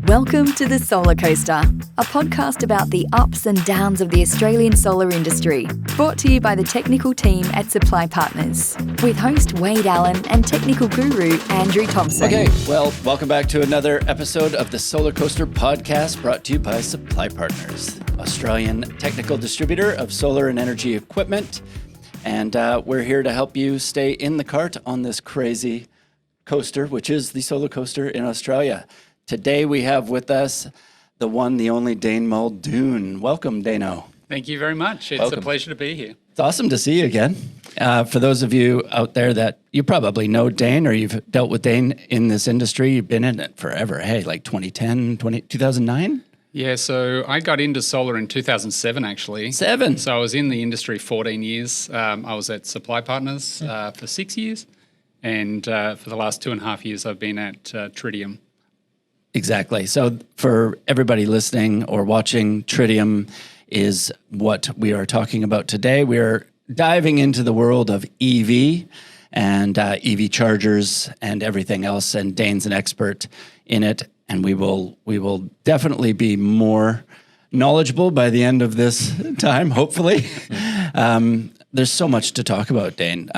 Welcome to the Solarcoaster, a podcast about the ups and downs of the Australian solar industry, brought to you by the technical team at Supply Partners, with host Wade Allen and technical guru Andrew Thomson. Okay, well, welcome back to another episode of the Solarcoaster podcast, brought to you by Supply Partners, Australian technical distributor of solar and energy equipment. And we're here to help you stay in the cart on this crazy coaster, which is the Solarcoaster in Australia. Today we have with us the one, the only Dane Muldoon. Welcome, Dano. Thank you very much. It's a pleasure to be here. It's awesome to see you again. For those of you out there that you probably know Dane or you've dealt with Dane in this industry, you've been in it forever. Hey, like 2010, 2009? Yeah, so I got into solar in 2007, actually. So I was in the industry 14 years. I was at Supply Partners for 6 years. And for the last 2.5 years, I've been at Tritium. Exactly. So for everybody listening or watching, Tritium is what we are talking about today. We're diving into the world of EV and EV chargers and everything else. And Dane's an expert in it. And we will definitely be more knowledgeable by the end of this time, hopefully. There's so much to talk about, Dane.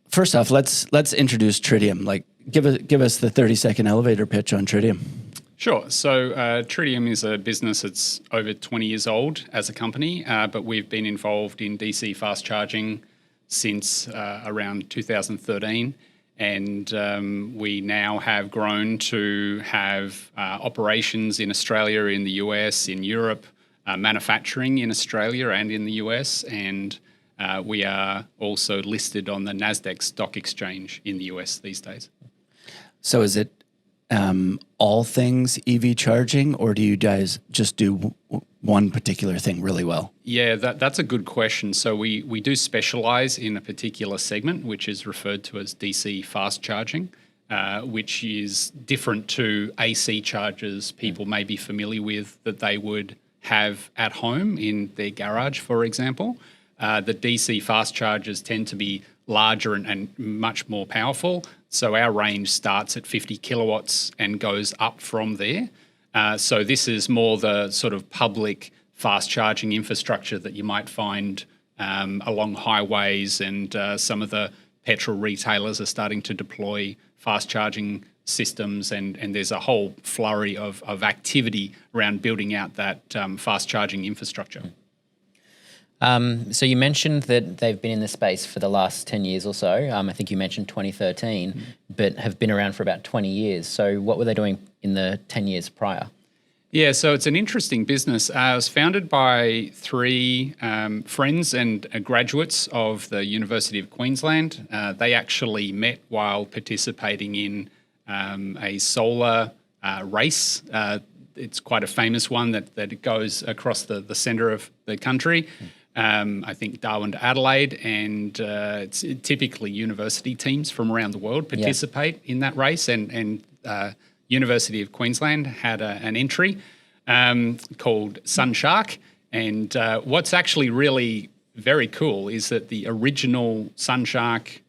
First off, let's introduce Tritium. Like, give us the 30-second elevator pitch on Tritium. Sure. So Tritium is a business that's over 20 years old as a company, but we've been involved in DC fast charging since around 2013. And we now have grown to have operations in Australia, in the US, in Europe, manufacturing in Australia and in the US, and we are also listed on the NASDAQ stock exchange in the US these days. So is it all things EV charging, or do you guys just do one particular thing really well? Yeah, that's a good question. So we do specialize in a particular segment, which is referred to as DC fast charging, which is different to AC chargers people may be familiar with that they would have at home in their garage, for example. The DC fast chargers tend to be larger and much more powerful. So our range starts at 50 kilowatts and goes up from there. So this is more the sort of public fast charging infrastructure that you might find along highways, and some of the petrol retailers are starting to deploy fast charging systems, and there's a whole flurry of activity around building out that fast charging infrastructure. So you mentioned that they've been in the space for the last 10 years or so. I think you mentioned 2013, but have been around for about 20 years. So what were they doing in the 10 years prior? Yeah, so it's an interesting business. It was founded by three friends and graduates of the University of Queensland. They actually met while participating in a solar race. It's quite a famous one that goes across the centre of the country. I think Darwin to Adelaide, and it's typically university teams from around the world participate in that race, and University of Queensland had an entry called Sunshark, and what's actually really very cool is that the original Sunshark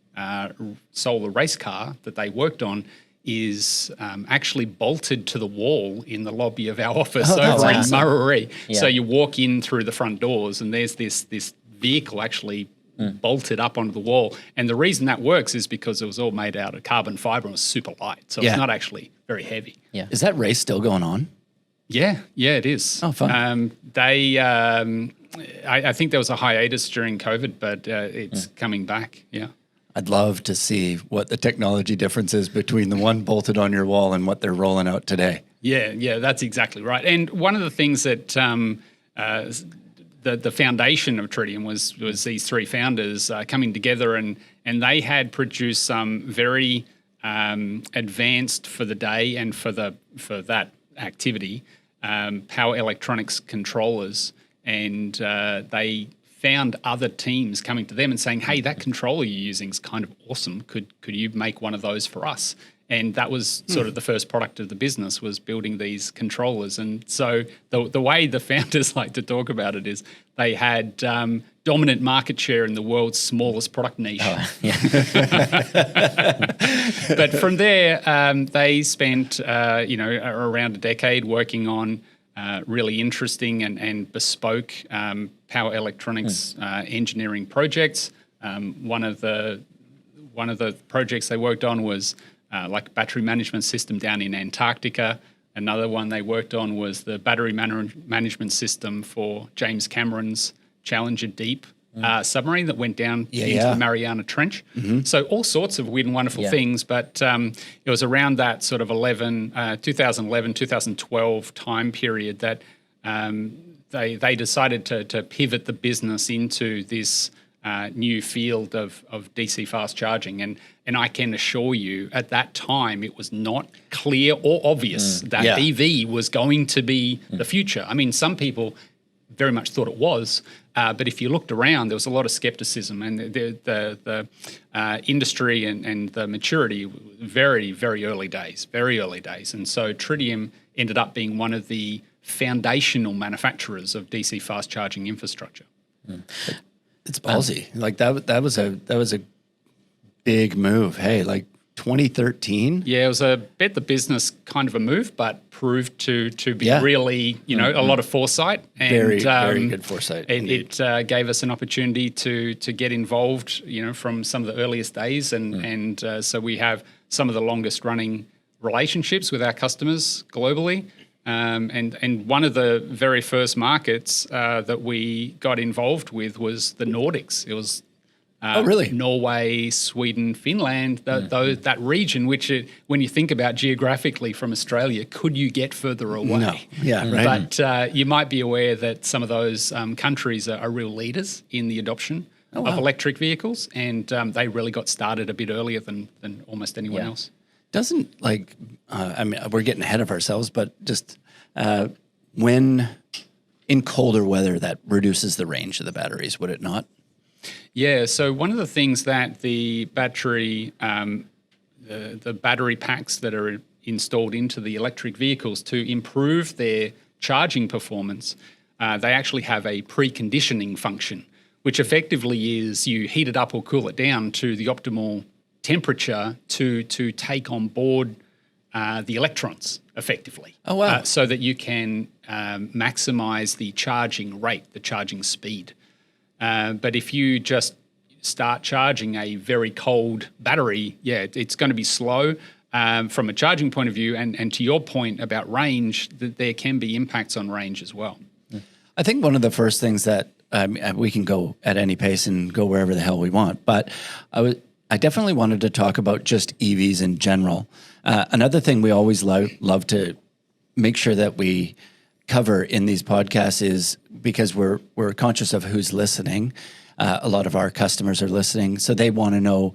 solar race car that they worked on is actually bolted to the wall in the lobby of our office over in Murray. Yeah. So you walk in through the front doors and there's this vehicle actually bolted up onto the wall. And the reason that works is because it was all made out of carbon fiber and was super light. So it's not actually very heavy. Yeah. Is that race still going on? Yeah, it is. Oh, fun. I think there was a hiatus during COVID, but it's coming back, yeah. I'd love to see what the technology difference is between the one bolted on your wall and what they're rolling out today. Yeah, that's exactly right. And one of the things that the foundation of Tritium was these three founders coming together, and they had produced some very advanced for the day and for that activity power electronics controllers, and they found other teams coming to them and saying, hey, that controller you're using is kind of awesome. Could you make one of those for us? And that was sort of the first product of the business, was building these controllers. And so the way the founders like to talk about it is they had dominant market share in the world's smallest product niche. But from there, they spent around a decade working on really interesting and bespoke power electronics engineering projects. One of the projects they worked on was like a battery management system down in Antarctica. Another one they worked on was the battery management system for James Cameron's Challenger Deep submarine that went down into the Mariana Trench. So all sorts of weird and wonderful things, but it was around that sort of 2011, 2012 time period that they decided to pivot the business into this new field of DC fast charging. And I can assure you, at that time, it was not clear or obvious that EV was going to be the future. I mean, some people very much thought it was, but if you looked around, there was a lot of skepticism, and the industry and the maturity, very, very early days. And so Tritium ended up being one of the foundational manufacturers of DC fast charging infrastructure. It's ballsy. Like that was a big move. Hey, like 2013. Yeah, it was a bet the business kind of a move, but proved to be really, a lot of foresight. And, very good foresight. It gave us an opportunity to get involved, from some of the earliest days. And so we have some of the longest running relationships with our customers globally. And one of the very first markets that we got involved with was the Nordics. It was really? Norway, Sweden, Finland, that region, which when you think about geographically from Australia, could you get further away? No. Yeah, right. But you might be aware that some of those countries are real leaders in the adoption of electric vehicles, and they really got started a bit earlier than almost anyone else. Doesn't we're getting ahead of ourselves, but just when in colder weather, that reduces the range of the batteries, would it not? Yeah. So one of the things that the battery, the battery packs that are installed into the electric vehicles to improve their charging performance, they actually have a preconditioning function, which effectively is you heat it up or cool it down to the optimal temperature to take on board the electrons effectively. Oh, wow. So that you can maximize the charging rate, the charging speed. But if you just start charging a very cold battery, it's going to be slow from a charging point of view. And to your point about range, there can be impacts on range as well. I think one of the first things that we can go at any pace and go wherever the hell we want, but I definitely wanted to talk about just EVs in general. Another thing we always love to make sure that we cover in these podcasts is, because we're conscious of who's listening. A lot of our customers are listening, so they want to know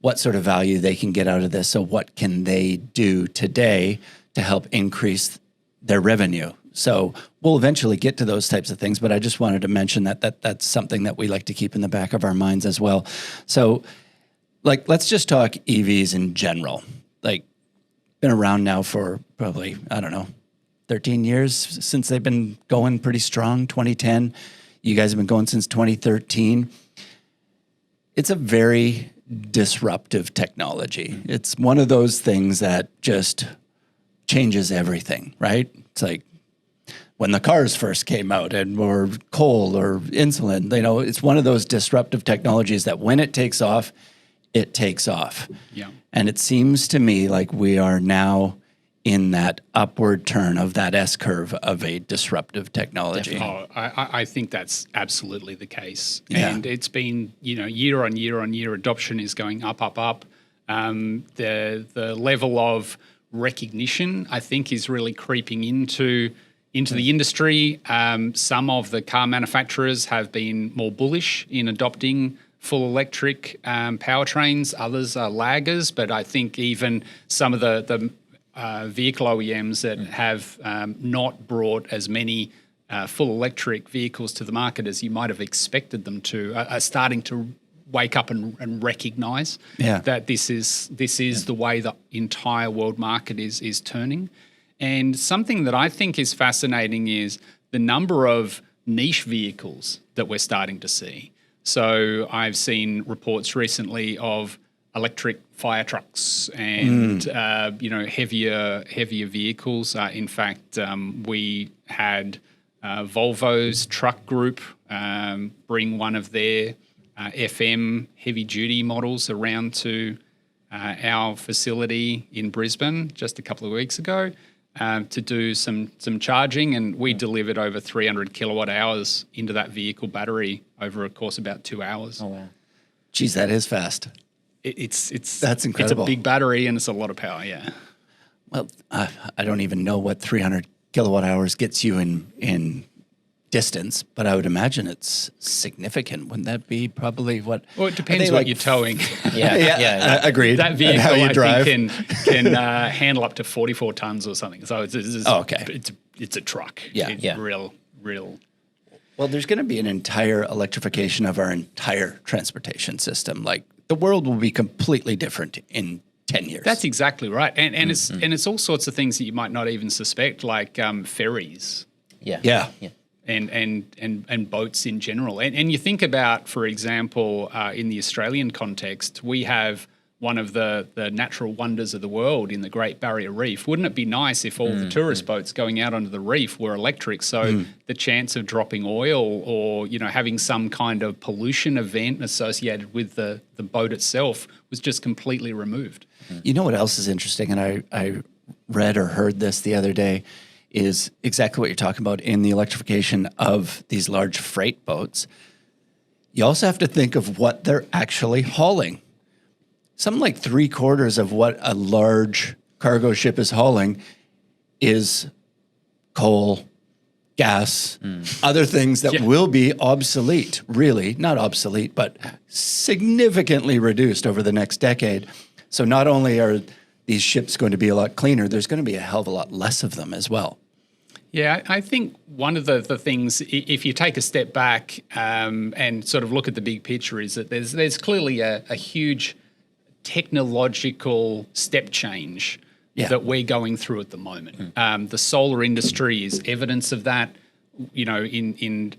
what sort of value they can get out of this. So what can they do today to help increase their revenue? So we'll eventually get to those types of things, but I just wanted to mention that's something that we like to keep in the back of our minds as well. So let's just talk EVs in general. Been around now for probably, 13 years since they've been going pretty strong, 2010. You guys have been going since 2013. It's a very disruptive technology. It's one of those things that just changes everything, right? It's like when the cars first came out or coal or insulin, it's one of those disruptive technologies that when it takes off, it takes off. Yeah. And it seems to me like we are now in that upward turn of that S-curve of a disruptive technology. I think that's absolutely the case. Yeah. And it's been, year on year on year, adoption is going up. The level of recognition, I think, is really creeping into the industry. Some of the car manufacturers have been more bullish in adopting full electric powertrains. Others are laggers, but I think even some of the vehicle OEMs that have not brought as many full electric vehicles to the market as you might have expected them to are starting to wake up and recognize Yeah. that this is the way the entire world market is turning. And something that I think is fascinating is the number of niche vehicles that we're starting to see. So I've seen reports recently of electric fire trucks and heavier vehicles. In fact, we had Volvo's truck group bring one of their FM heavy duty models around to our facility in Brisbane just a couple of weeks ago to do some charging, and we delivered over 300 kilowatt hours into that vehicle battery over a course of about 2 hours. Oh, wow. Geez, that is fast. It's That's incredible. It's a big battery and it's a lot of power. Yeah. Well, I don't even know what 300 kilowatt hours gets you in distance, but I would imagine it's significant. Wouldn't that be probably what? Well, it depends what you're towing. Yeah. Agreed. That vehicle, how you I drive. think, can handle up to 44 tons or something. So it's okay. It's a truck. Yeah. It's Yeah. real. Well, there's going to be an entire electrification of our entire transportation system. Like the world will be completely different in 10 years. That's exactly right. And it's all sorts of things that you might not even suspect, like ferries. Yeah. And boats in general. And you think about, for example, in the Australian context, we have one of the natural wonders of the world in the Great Barrier Reef. Wouldn't it be nice if all the tourist boats going out onto the reef were electric, so the chance of dropping oil or having some kind of pollution event associated with the boat itself was just completely removed? You know what else is interesting, and I read or heard this the other day, is exactly what you're talking about in the electrification of these large freight boats. You also have to think of what they're actually hauling. Something like 3/4 of what a large cargo ship is hauling is coal, gas, other things that will be obsolete, really, not obsolete, but significantly reduced over the next decade. So not only are these ships going to be a lot cleaner, there's going to be a hell of a lot less of them as well. Yeah, I think one of the things, if you take a step back and sort of look at the big picture, is that there's clearly a huge technological step change that we're going through at the moment. The solar industry is evidence of that. In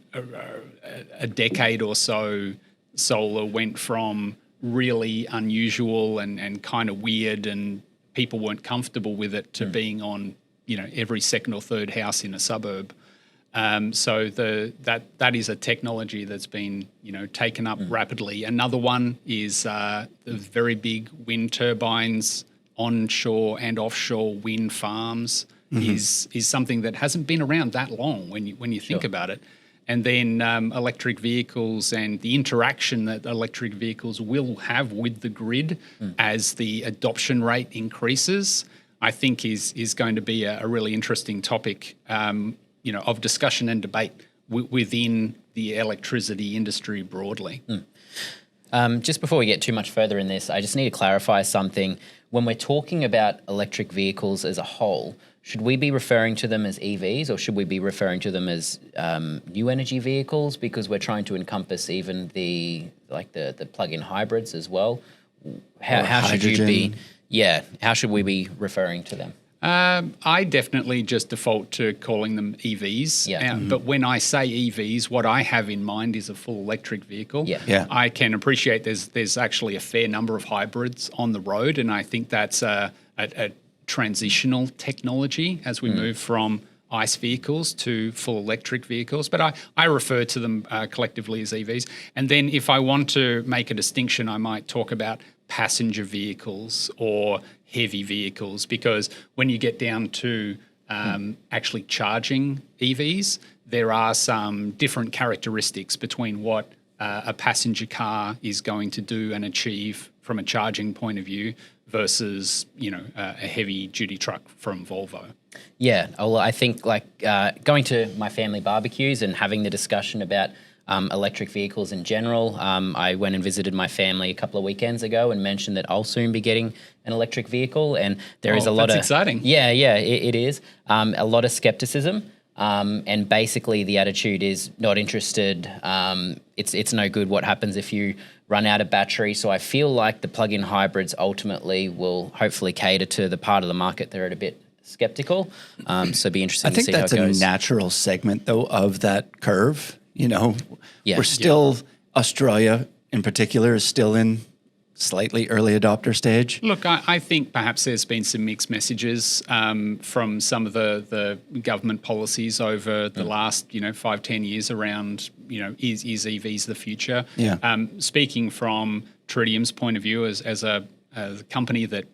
a decade or so, solar went from really unusual and kind of weird, and people weren't comfortable with it, to being on every second or third house in a suburb. So that is a technology that's been taken up rapidly. Another one is the very big wind turbines, onshore and offshore wind farms is something that hasn't been around that long when you think about it. And then electric vehicles and the interaction that electric vehicles will have with the grid as the adoption rate increases, I think is going to be a really interesting topic, of discussion and debate within the electricity industry broadly. Just before we get too much further in this, I just need to clarify something. When we're talking about electric vehicles as a whole, should we be referring to them as EVs, or should we be referring to them as new energy vehicles, because we're trying to encompass even the plug-in hybrids as well? How should you be? Yeah, how should we be referring to them? I definitely just default to calling them EVs. Yeah. But when I say EVs, what I have in mind is a full electric vehicle. Yeah. I can appreciate there's actually a fair number of hybrids on the road, and I think that's a transitional technology as we move from ICE vehicles to full electric vehicles. But I refer to them collectively as EVs. And then if I want to make a distinction, I might talk about passenger vehicles or heavy vehicles, because when you get down to actually charging EVs, there are some different characteristics between what a passenger car is going to do and achieve from a charging point of view versus, a heavy duty truck from Volvo. Yeah, well, I think going to my family barbecues and having the discussion about electric vehicles in general. I went and visited my family a couple of weekends ago and mentioned that I'll soon be getting an electric vehicle, and there is a lot of exciting. Yeah, it is a lot of skepticism. And basically the attitude is not interested. It's no good. What happens if you run out of battery? So I feel like the plug-in hybrids ultimately will hopefully cater to the part of the market that are a bit skeptical. So be interesting to see how it goes. I think that's a natural segment, though, of that curve. We're still, Australia in particular is still in slightly early adopter stage. Look, I think perhaps there's been some mixed messages from some of the government policies over the last 5-10 years around is EVs the future? Yeah. Speaking from Tritium's point of view as a company that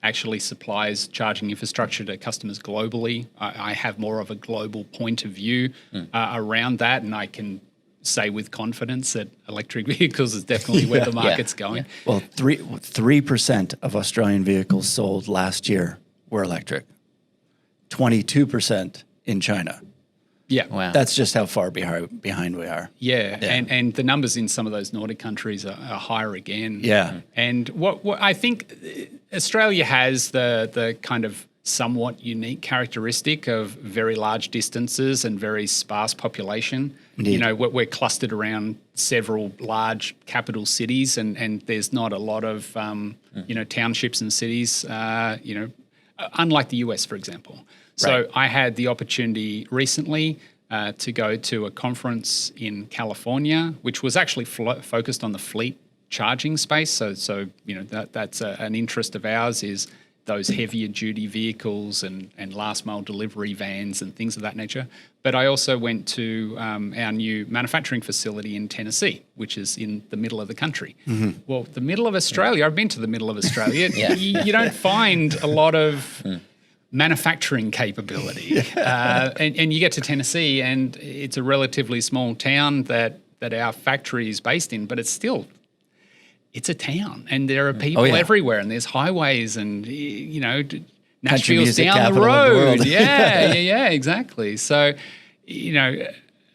actually supplies charging infrastructure to customers globally, I have more of a global point of view around that, and I can say with confidence that electric vehicles is definitely where the market's going. Yeah. Well, 3% of Australian vehicles sold last year were electric. 22% in China. Yeah. Wow. That's just how far behind we are. Yeah. And the numbers in some of those Nordic countries are higher again. Yeah. And what I think Australia has the kind of somewhat unique characteristic of very large distances and very sparse population. Indeed. We're clustered around several large capital cities, and there's not a lot of townships and cities. Unlike the US, for example. So Right. I had the opportunity recently to go to a conference in California, which was actually focused on the fleet charging space. So that's an interest of ours, is those heavier duty vehicles and last mile delivery vans and things of that nature. But I also went to our new manufacturing facility in Tennessee, which is in the middle of the country. Mm-hmm. Well, the middle of Australia, I've been to the middle of Australia. You don't find a lot of manufacturing capability. And you get to Tennessee and it's a relatively small town that our factory is based in, but it's a town, and there are people everywhere, and there's highways, and Nashville's down the road. Yeah, exactly. So,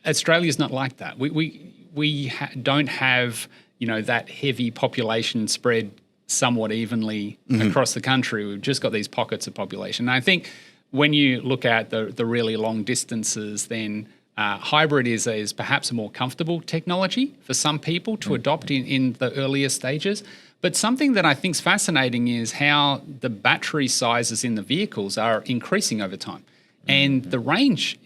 Australia's not like that. We don't have that heavy population spread somewhat evenly across the country. We've just got these pockets of population. And I think when you look at the really long distances, then hybrid is perhaps a more comfortable technology for some people to adopt in the earlier stages. But something that I think is fascinating is how the battery sizes in the vehicles are increasing over time. And the range,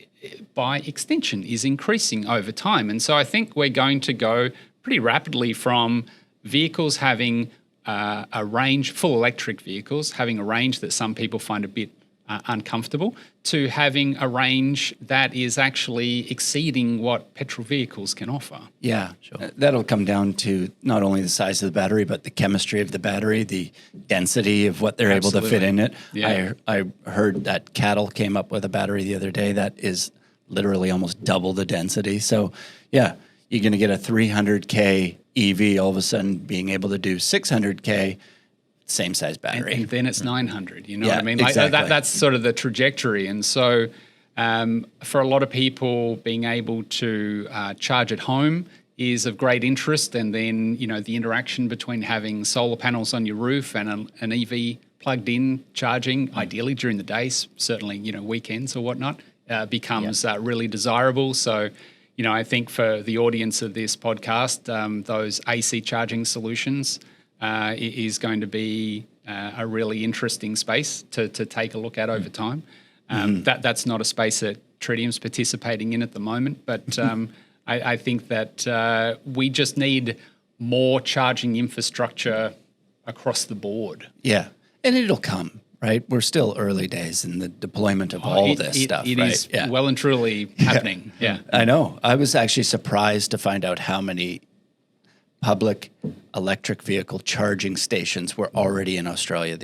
by extension, is increasing over time. And so I think we're going to go pretty rapidly from vehicles having a range, full electric vehicles, having a range that some people find a bit uncomfortable, to having a range that is actually exceeding what petrol vehicles can offer. Yeah, sure. That'll come down to not only the size of the battery, but the chemistry of the battery, the density of what they're able to fit in it. Yeah. I heard that Cattle came up with a battery the other day that is literally almost double the density. So, yeah, you're going to get a 300K EV all of a sudden being able to do 600K, same size battery. And then it's 900, what I mean? Exactly. That's sort of the trajectory. And so for a lot of people, being able to charge at home is of great interest. And then, the interaction between having solar panels on your roof and an EV plugged in charging, ideally during the day, certainly, weekends or whatnot, becomes really desirable. So, I think for the audience of this podcast, those AC charging solutions is going to be a really interesting space to take a look at over time. That's not a space that Tritium's participating in at the moment, but I think that we just need more charging infrastructure across the board. Yeah, and it'll come, right? We're still early days in the deployment of all this stuff, It right? is well and truly happening. Yeah. I know. I was actually surprised to find out how many public electric vehicle charging stations were already in Australia.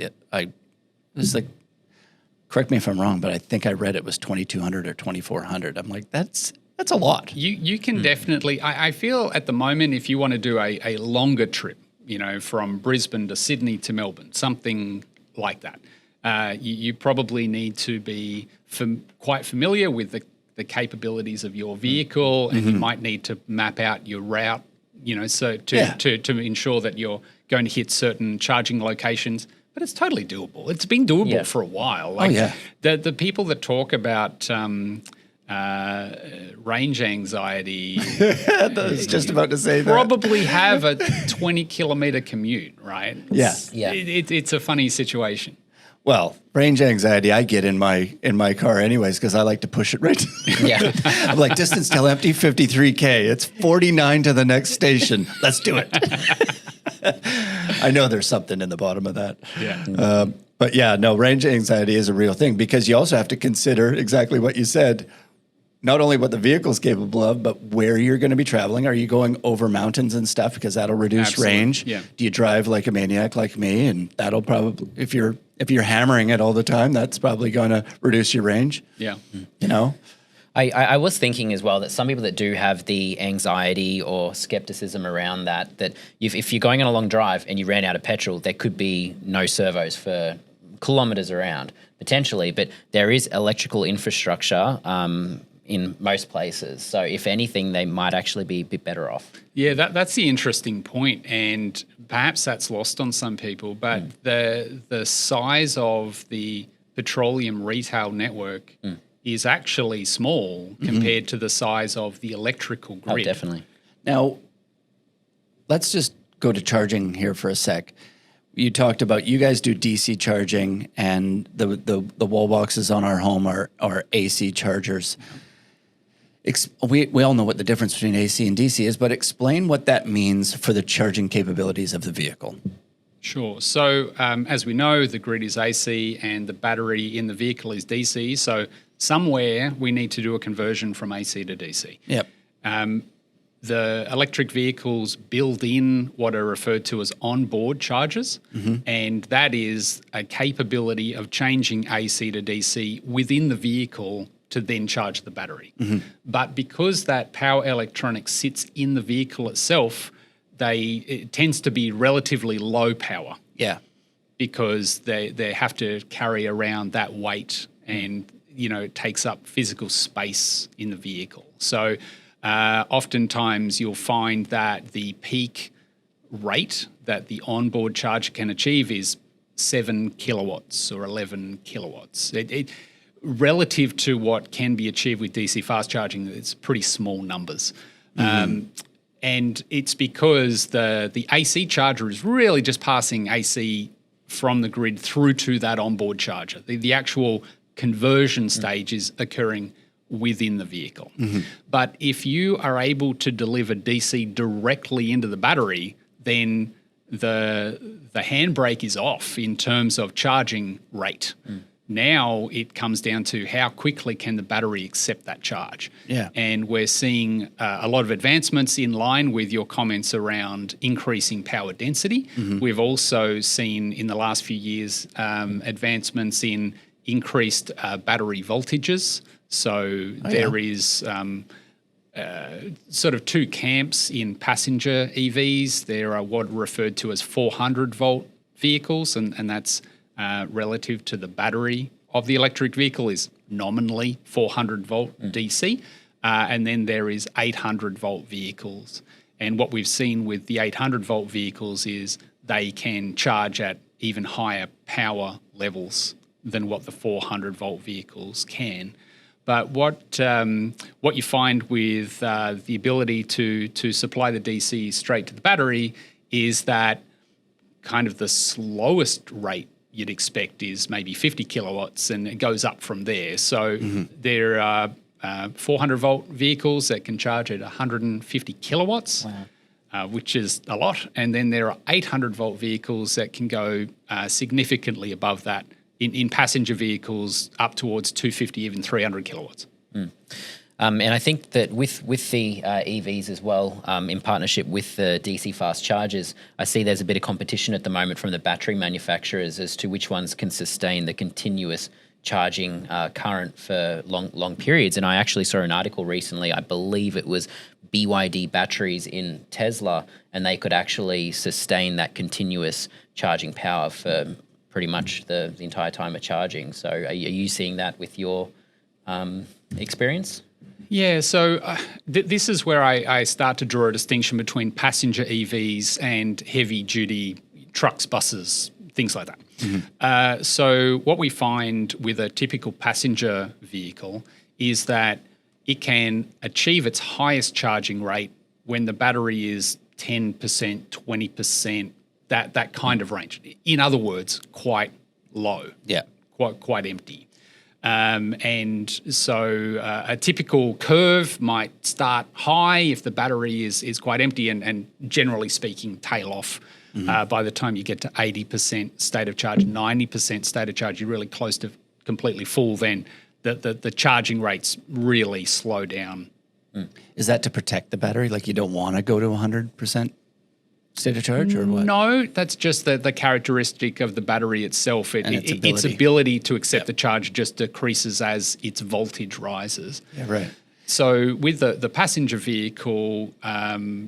Correct me if I'm wrong, but I think I read it was 2,200 or 2,400. I'm like, that's a lot. You can definitely, I feel at the moment, if you want to do a longer trip, from Brisbane to Sydney to Melbourne, something like that, you probably need to be quite familiar with the capabilities of your vehicle, and you might need to map out your route, so to ensure that you're going to hit certain charging locations. but it's totally doable. It's been doable for a while. Like the people that talk about range anxiety, I was just about to say that. Probably have a 20-kilometer commute, right? It's a funny situation. Well, range anxiety I get in my car anyways because I like to push it right. I'm like, distance till empty 53K. It's 49 to the next station. Let's do it. I know there's something in the bottom of that. But yeah, no, range anxiety is a real thing because you also have to consider exactly what you said. Not only what the vehicle's capable of, but where you're going to be traveling. Are you going over mountains and stuff? Because that'll reduce range. Do you drive like a maniac like me? And that'll probably, if you're hammering it all the time, that's probably going to reduce your range. You know? I was thinking as well that some people that do have the anxiety or skepticism around that if you're going on a long drive and you ran out of petrol, there could be no servos for kilometres around, potentially. But there is electrical infrastructure in most places. So if anything, they might actually be a bit better off. Yeah, that's the interesting point, and perhaps that's lost on some people, but the size of the petroleum retail network is actually small compared to the size of the electrical grid. Oh, definitely. Now, let's just go to charging here for a sec. You talked about you guys do DC charging, and the wall boxes on our home are AC chargers. We all know what the difference between AC and DC is, but explain what that means for the charging capabilities of the vehicle. Sure. So as we know, the grid is AC and the battery in the vehicle is DC. So somewhere we need to do a conversion from AC to DC. The electric vehicles build in what are referred to as onboard chargers, and that is a capability of changing AC to DC within the vehicle to then charge the battery. But because that power electronic sits in the vehicle itself, it tends to be relatively low power. Because they have to carry around that weight, and it takes up physical space in the vehicle. So oftentimes you'll find that the peak rate that the onboard charger can achieve is 7 kilowatts or 11 kilowatts. Relative to what can be achieved with DC fast charging, it's pretty small numbers. And it's because the AC charger is really just passing AC from the grid through to that onboard charger. The actual conversion stage is occurring within the vehicle. But if you are able to deliver DC directly into the battery, then the handbrake is off in terms of charging rate. Now it comes down to how quickly can the battery accept that charge. And we're seeing a lot of advancements in line with your comments around increasing power density. We've also seen in the last few years advancements in increased battery voltages. So there is sort of two camps in passenger EVs. There are what are referred to as 400-volt vehicles, and that's relative to the battery of the electric vehicle is nominally 400-volt DC. And then there is 800-volt vehicles. And what we've seen with the 800-volt vehicles is they can charge at even higher power levels than what the 400-volt vehicles can. But what you find with the ability to supply the DC straight to the battery is that kind of the slowest rate you'd expect is maybe 50 kilowatts, and it goes up from there. So there are 400-volt vehicles that can charge at 150 kilowatts, which is a lot. And then there are 800-volt vehicles that can go significantly above that in passenger vehicles up towards 250, even 300 kilowatts. And I think that with the EVs as well, in partnership with the DC fast chargers, I see there's a bit of competition at the moment from the battery manufacturers as to which ones can sustain the continuous charging current for long periods. And I actually saw an article recently, I believe it was BYD batteries in Tesla, and they could actually sustain that continuous charging power for pretty much the entire time of charging. So are you seeing that with your experience? Yeah, so this is where I start to draw a distinction between passenger EVs and heavy-duty trucks, buses, things like that. So what we find with a typical passenger vehicle is that it can achieve its highest charging rate when the battery is 10%, 20%, that kind of range. In other words, quite low, quite empty. And so a typical curve might start high if the battery is quite empty and generally speaking tail off. By the time you get to 80% state of charge, 90% state of charge, you're really close to completely full, then the charging rates really slow down. Is that to protect the battery? Like you don't want to go to 100% state of charge or what? No, that's just the characteristic of the battery itself. Its ability. ability to accept the charge just decreases as its voltage rises. Yeah, right. So with the passenger vehicle,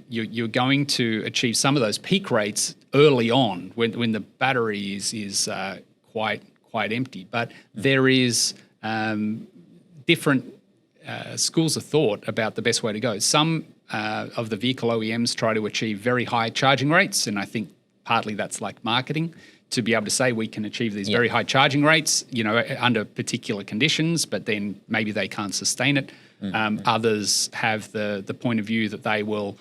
you're going to achieve some of those peak rates early on when the battery is quite empty. But there is different schools of thought about the best way to go. Some of the vehicle OEMs try to achieve very high charging rates, and I think partly that's like marketing, to be able to say we can achieve these very high charging rates, under particular conditions, but then maybe they can't sustain it. Others have the point of view that they will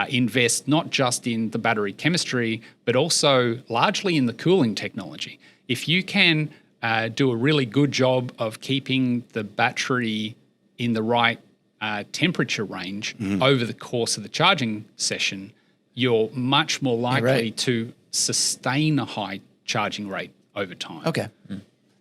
invest not just in the battery chemistry, but also largely in the cooling technology. If you can do a really good job of keeping the battery in the right temperature range over the course of the charging session, you're much more likely to sustain a high charging rate over time. Okay.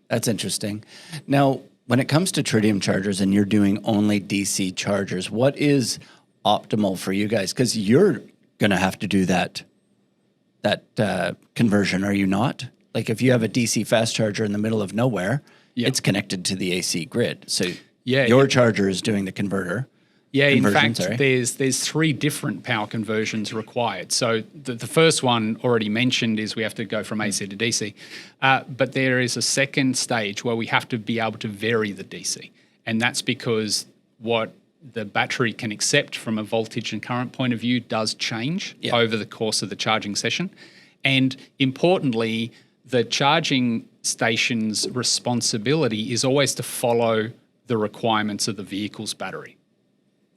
That's interesting. Now, when it comes to tritium chargers and you're doing only DC chargers, what is optimal for you guys? Because you're going to have to do that conversion, are you not? Like if you have a DC fast charger in the middle of nowhere, it's connected to the AC grid. So your charger is doing the converter. Yeah, in fact, there's three different power conversions required. So the first one already mentioned is we have to go from AC to DC. But there is a second stage where we have to be able to vary the DC. And that's because what the battery can accept from a voltage and current point of view does change over the course of the charging session. And importantly, the charging station's responsibility is always to follow the requirements of the vehicle's battery.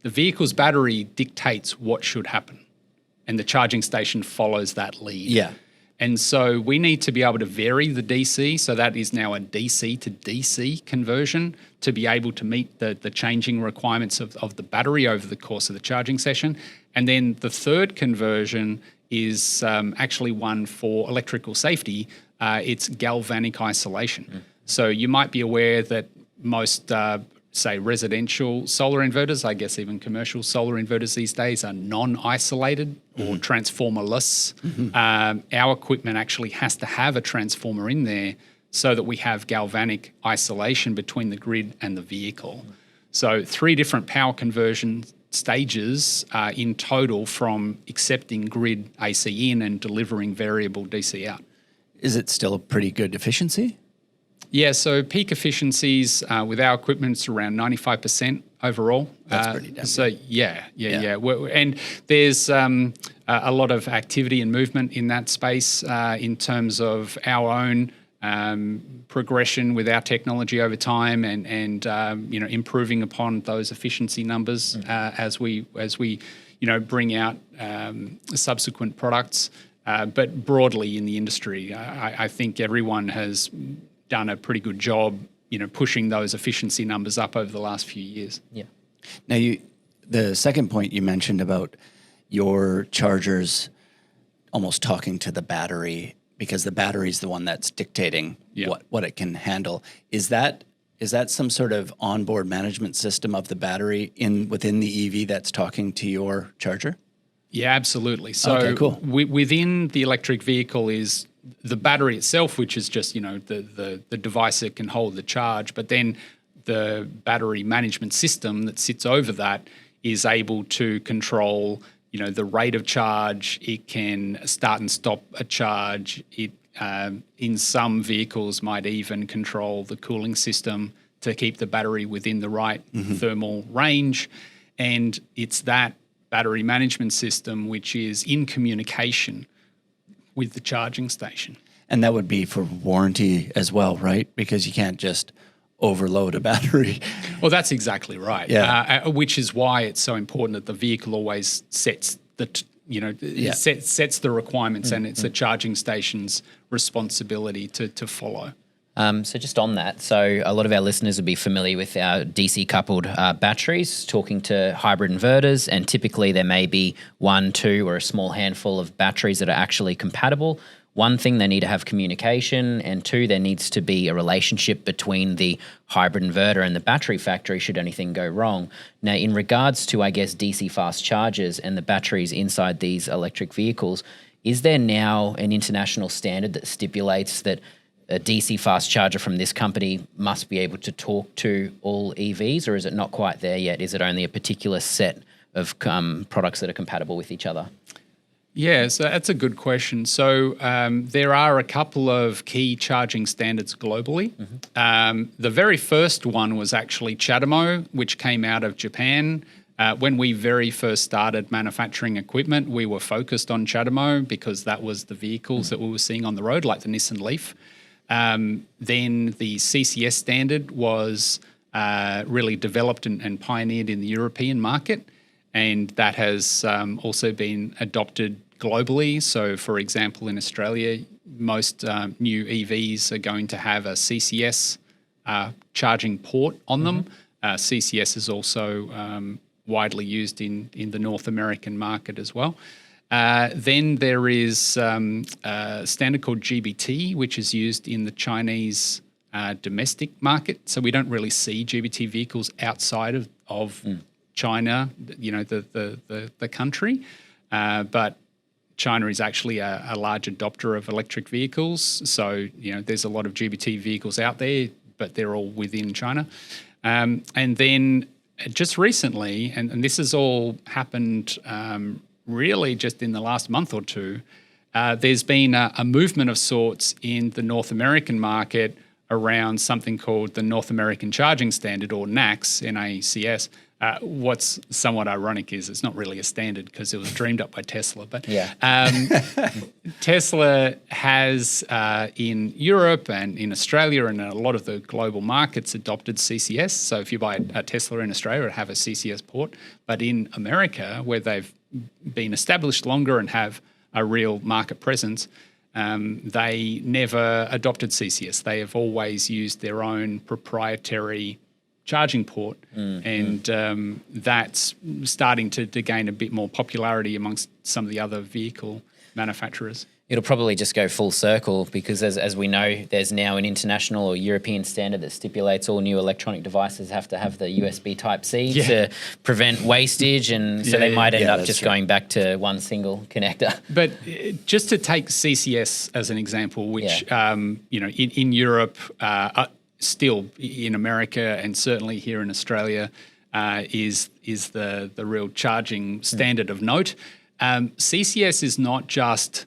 The vehicle's battery dictates what should happen, and the charging station follows that lead. Yeah. And so we need to be able to vary the DC, so that is now a DC to DC conversion to be able to meet the changing requirements of the battery over the course of the charging session. And then the third conversion is actually one for electrical safety. It's galvanic isolation. So you might be aware that most say residential solar inverters, I guess even commercial solar inverters these days are non-isolated or transformerless. Our equipment actually has to have a transformer in there so that we have galvanic isolation between the grid and the vehicle. So 3 different power conversion stages in total from accepting grid AC in and delivering variable DC out. Is it still a pretty good efficiency? Yeah, so peak efficiencies with our equipment is around 95% overall. That's pretty damn So yeah. And there's a lot of activity and movement in that space in terms of our own progression with our technology over time and improving upon those efficiency numbers as we bring out subsequent products. But broadly in the industry, I think everyone has done a pretty good job, pushing those efficiency numbers up over the last few years. Yeah. Now, the second point you mentioned about your chargers almost talking to the battery because the battery is the one that's dictating what it can handle. Is that some sort of onboard management system of the battery within the EV that's talking to your charger? Yeah, absolutely. So okay, cool. Within the electric vehicle is the battery itself, which is just, the device that can hold the charge, but then the battery management system that sits over that is able to control, the rate of charge. It can start and stop a charge. It, in some vehicles, might even control the cooling system to keep the battery within the right thermal range. And it's that battery management system which is in communication with the charging station. And that would be for warranty as well, right? Because you can't just overload a battery. Well, that's exactly right. Yeah. Which is why it's so important that the vehicle always sets the sets the requirements, and it's a charging station's responsibility to follow. So just on that, so a lot of our listeners would be familiar with our DC coupled batteries, talking to hybrid inverters, and typically there may be 1, 2, or a small handful of batteries that are actually compatible. One thing, they need to have communication, and 2, there needs to be a relationship between the hybrid inverter and the battery factory should anything go wrong. Now, in regards to, I guess, DC fast chargers and the batteries inside these electric vehicles, is there now an international standard that stipulates that a DC fast charger from this company must be able to talk to all EVs, or is it not quite there yet? Is it only a particular set of products that are compatible with each other? Yeah, so that's a good question. So there are a couple of key charging standards globally. The very first one was actually CHAdeMO, which came out of Japan. When we very first started manufacturing equipment, we were focused on CHAdeMO because that was the vehicles that we were seeing on the road, like the Nissan Leaf. Then the CCS standard was really developed and pioneered in the European market, and that has also been adopted globally. So, for example, in Australia, most new EVs are going to have a CCS charging port on them. CCS is also widely used in the North American market as well. Then there is a standard called GBT, which is used in the Chinese domestic market. So we don't really see GBT vehicles outside of China, the country. But China is actually a large adopter of electric vehicles. So, there's a lot of GBT vehicles out there, but they're all within China. And then just recently, and this has all happened really just in the last month or two, there's been a movement of sorts in the North American market around something called the North American Charging Standard, or NACS, N-A-C-S. What's somewhat ironic is it's not really a standard because it was dreamed up by Tesla. But Tesla has in Europe and in Australia and a lot of the global markets adopted CCS. So if you buy a Tesla in Australia, it have a CCS port. But in America, where they've been established longer and have a real market presence, they never adopted CCS. They have always used their own proprietary charging port, and that's starting to gain a bit more popularity amongst some of the other vehicle manufacturers. It'll probably just go full circle because as we know, there's now an international or European standard that stipulates all new electronic devices have to have the USB Type-C to prevent wastage, and so they might end up just going back to one single connector. But just to take CCS as an example, which in Europe, still in America and certainly here in Australia, is the real charging standard of note. CCS is not just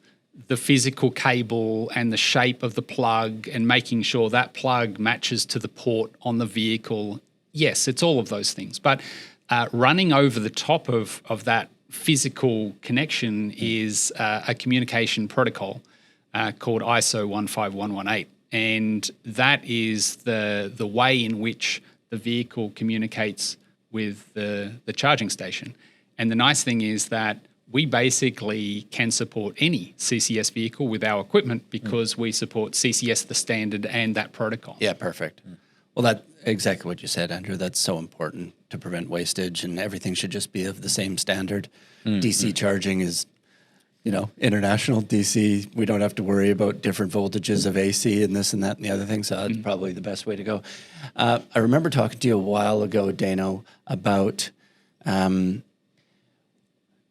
the physical cable and the shape of the plug and making sure that plug matches to the port on the vehicle. Yes, it's all of those things. But running over the top of that physical connection is a communication protocol called ISO 15118. And that is the way in which the vehicle communicates with the charging station. And the nice thing is that we basically can support any CCS vehicle with our equipment because we support CCS, the standard, and that protocol. Yeah, perfect. Well, that's exactly what you said, Andrew. That's so important to prevent wastage, and everything should just be of the same standard. DC charging is, international DC. We don't have to worry about different voltages of AC and this and that and the other thing, so that's probably the best way to go. I remember talking to you a while ago, Dano, about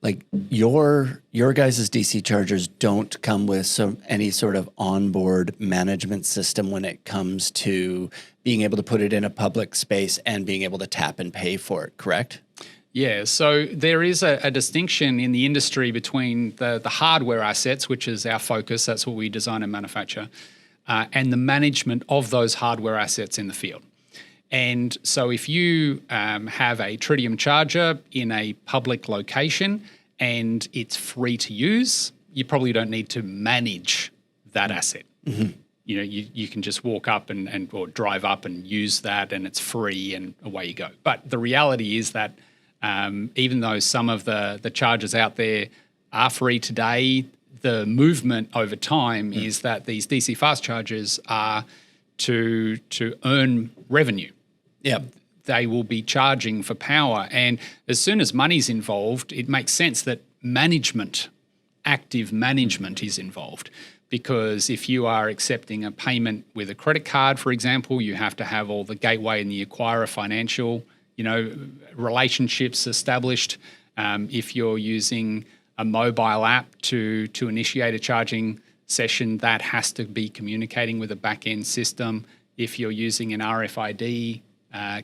like your guys' DC chargers don't come with any sort of onboard management system when it comes to being able to put it in a public space and being able to tap and pay for it, correct? Yeah, so there is a distinction in the industry between the hardware assets, which is our focus, that's what we design and manufacture, and the management of those hardware assets in the field. And so if you have a Tritium charger in a public location and it's free to use, you probably don't need to manage that asset. You know, you can just walk up and or drive up and use that, and it's free, and away you go. But the reality is that even though some of the chargers out there are free today, the movement over time is that these DC fast chargers are to earn revenue. Yeah. They will be charging for power, and as soon as money's involved, it makes sense that active management is involved. Because if you are accepting a payment with a credit card, for example, you have to have all the gateway and the acquirer financial, relationships established. If you're using a mobile app to initiate a charging session, that has to be communicating with a back-end system. If you're using an RFID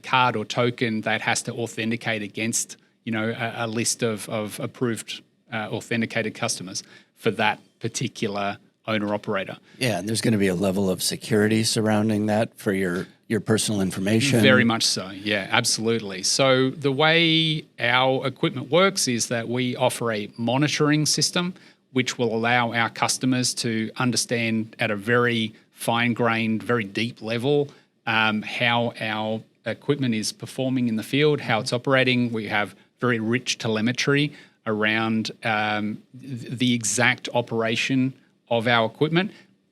card or token, that has to authenticate against, a list of approved authenticated customers for that particular owner-operator. Yeah, and there's going to be a level of security surrounding that for your personal information. Very much so, yeah, absolutely. So the way our equipment works is that we offer a monitoring system which will allow our customers to understand at a very fine-grained, very deep level how our equipment is performing in the field, how it's operating. We have very rich telemetry around the exact operation of our equipment,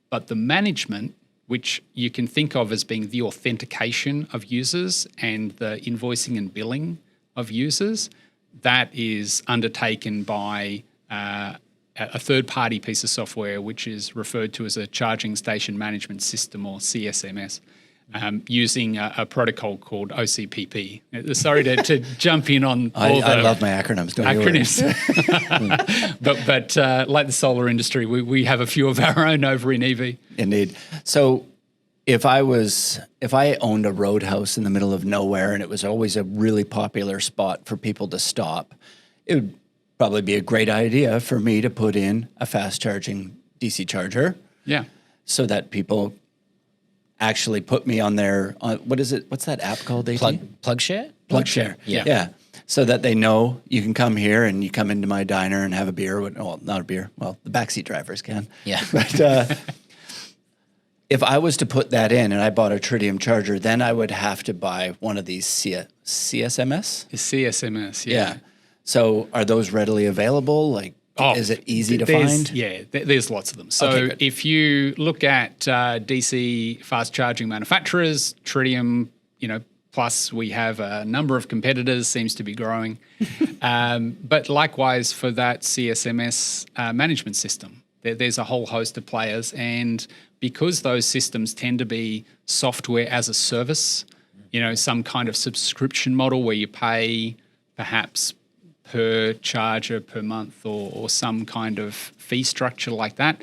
but the management, which you can think of as being the authentication of users and the invoicing and billing of users, that is undertaken by a third-party piece of software, which is referred to as a charging station management system, or CSMS, using a protocol called OCPP. Sorry to jump in on all I love my acronyms. Don't acronyms. but like the solar industry, we have a few of our own over in EV. Indeed. So if I owned a roadhouse in the middle of nowhere and it was always a really popular spot for people to stop, it would probably be a great idea for me to put in a fast charging DC charger. Yeah. So that people actually put me on their, what is it? What's that app called? AT? PlugShare? PlugShare. Yeah. So that they know you can come here and you come into my diner and have a beer. Well, not a beer. Well, the backseat drivers can. Yeah. But if I was to put that in and I bought a Tritium charger, then I would have to buy one of these CSMS? CSMS, Yeah. So are those readily available? Is it easy to find? Yeah, there's lots of them. So Okay, if you look at DC fast charging manufacturers, Tritium, plus we have a number of competitors, seems to be growing. But likewise for that CSMS management system, there's a whole host of players. And because those systems tend to be software as a service, some kind of subscription model where you pay perhaps per charger per month or some kind of fee structure like that.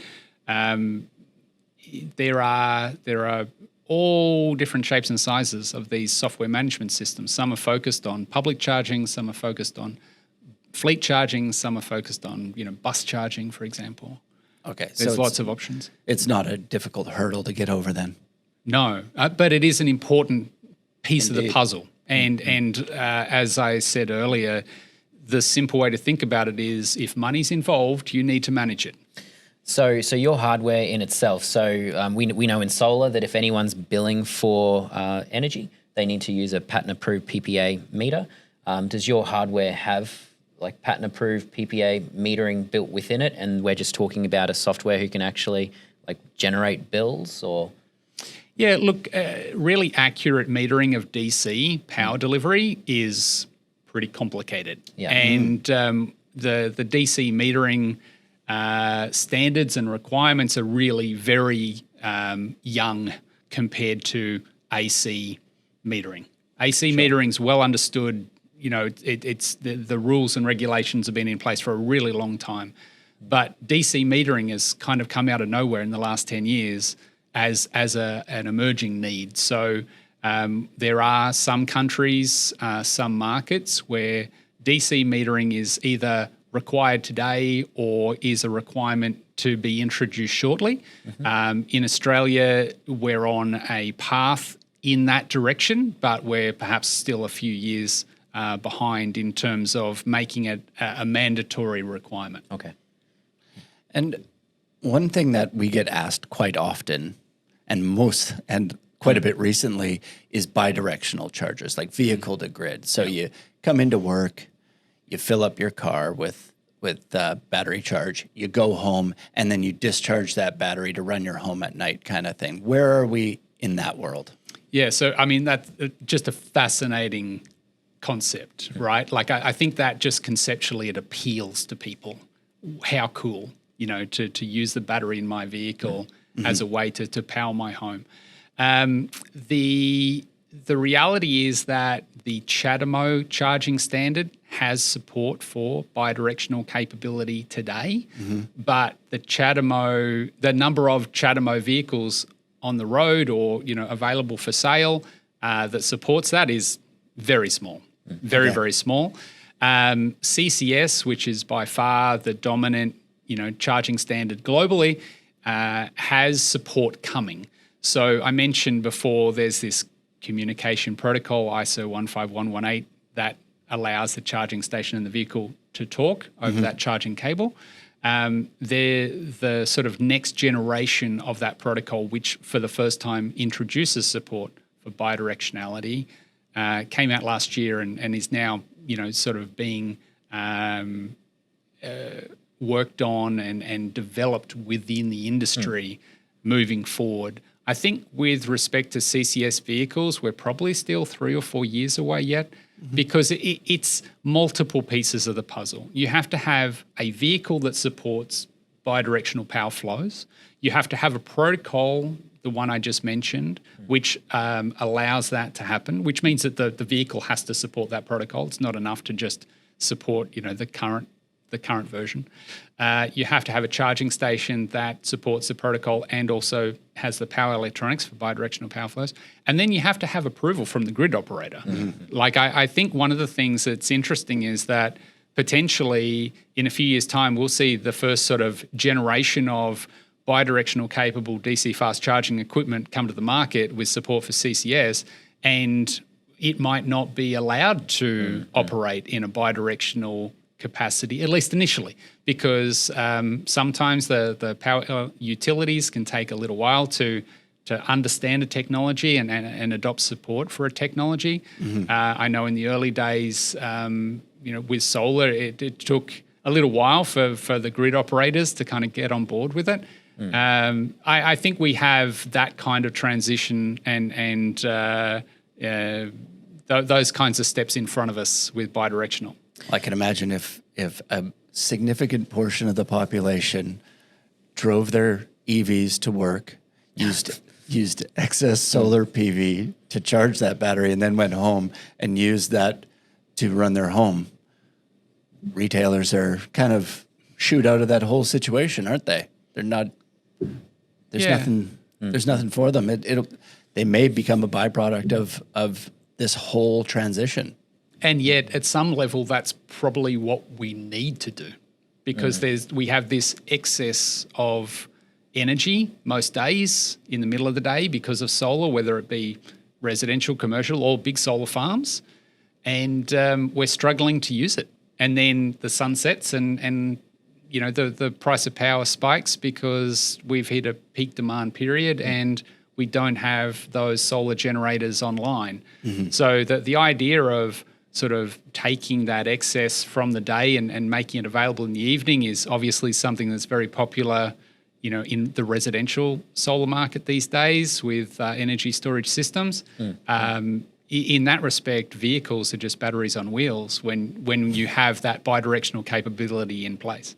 There are all different shapes and sizes of these software management systems. Some are focused on public charging, some are focused on fleet charging, some are focused on bus charging, for example. Okay. There's lots of options. It's not a difficult hurdle to get over then. No, but it is an important piece Indeed. of the puzzle. And as I said earlier, the simple way to think about it is if money's involved, you need to manage it. So your hardware in itself, we know in solar that if anyone's billing for energy, they need to use a patent-approved PPA meter. Does your hardware have patent-approved PPA metering built within it, and we're just talking about a software who can actually generate bills, or? Yeah, look, really accurate metering of DC power delivery is pretty complicated. Yeah. And the DC metering standards and requirements are really very young compared to AC metering. AC metering's well understood. It's the rules and regulations have been in place for a really long time. But DC metering has kind of come out of nowhere in the last 10 years as an emerging need. So there are some countries, some markets where DC metering is either required today or is a requirement to be introduced shortly. Mm-hmm. In Australia, we're on a path in that direction, but we're perhaps still a few years behind in terms of making it a mandatory requirement. Okay. And one thing that we get asked quite often and quite a bit recently is bi-directional chargers, like vehicle to grid. So you come into work, you fill up your car with battery charge, you go home, and then you discharge that battery to run your home at night kind of thing. Where are we in that world? Yeah, so I mean, that's just a fascinating concept, right? Like I think that just conceptually it appeals to people. How cool, to use the battery in my vehicle as a way to power my home. The reality is that the CHAdeMO charging standard has support for bidirectional capability today, but the number of CHAdeMO vehicles on the road or available for sale that supports that is very small, very small. CCS, which is by far the dominant charging standard globally, has support coming. So I mentioned before there's this communication protocol, ISO 15118, that allows the charging station in the vehicle to talk over that charging cable. The sort of next generation of that protocol, which for the first time introduces support for bidirectionality, came out last year and is now sort of being worked on and developed within the industry moving forward. I think with respect to CCS vehicles, we're probably still 3 or 4 years away yet because it's multiple pieces of the puzzle. You have to have a vehicle that supports bidirectional power flows. You have to have a protocol, the one I just mentioned, which allows that to happen, which means that the vehicle has to support that protocol. It's not enough to just support the current version. You have to have a charging station that supports the protocol and also has the power electronics for bidirectional power flows. And then you have to have approval from the grid operator. Like I think one of the things that's interesting is that potentially in a few years' time, we'll see the first sort of generation of bidirectional capable DC fast charging equipment come to the market with support for CCS, and it might not be allowed to operate in a bidirectional capacity, at least initially, because sometimes the power utilities can take a little while to understand a technology and adopt support for a technology. I know in the early days, with solar, it took a little while for the grid operators to kind of get on board with it. I think we have that kind of transition and those kinds of steps in front of us with bidirectional. I can imagine if a significant portion of the population drove their EVs to work, used excess solar PV to charge that battery, and then went home and used that to run their home. Retailers are kind of shoot out of that whole situation, aren't they? They're not. There's nothing. There's nothing for them. They may become a byproduct of this whole transition. And yet, at some level, that's probably what we need to do, because we have this excess of energy most days in the middle of the day because of solar, whether it be residential, commercial, or big solar farms, and we're struggling to use it. And then the sun sets, and the price of power spikes because we've hit a peak demand period and we don't have those solar generators online. So the idea of sort of taking that excess from the day and making it available in the evening is obviously something that's very popular, in the residential solar market these days with energy storage systems. In that respect, vehicles are just batteries on wheels when you have that bidirectional capability in place.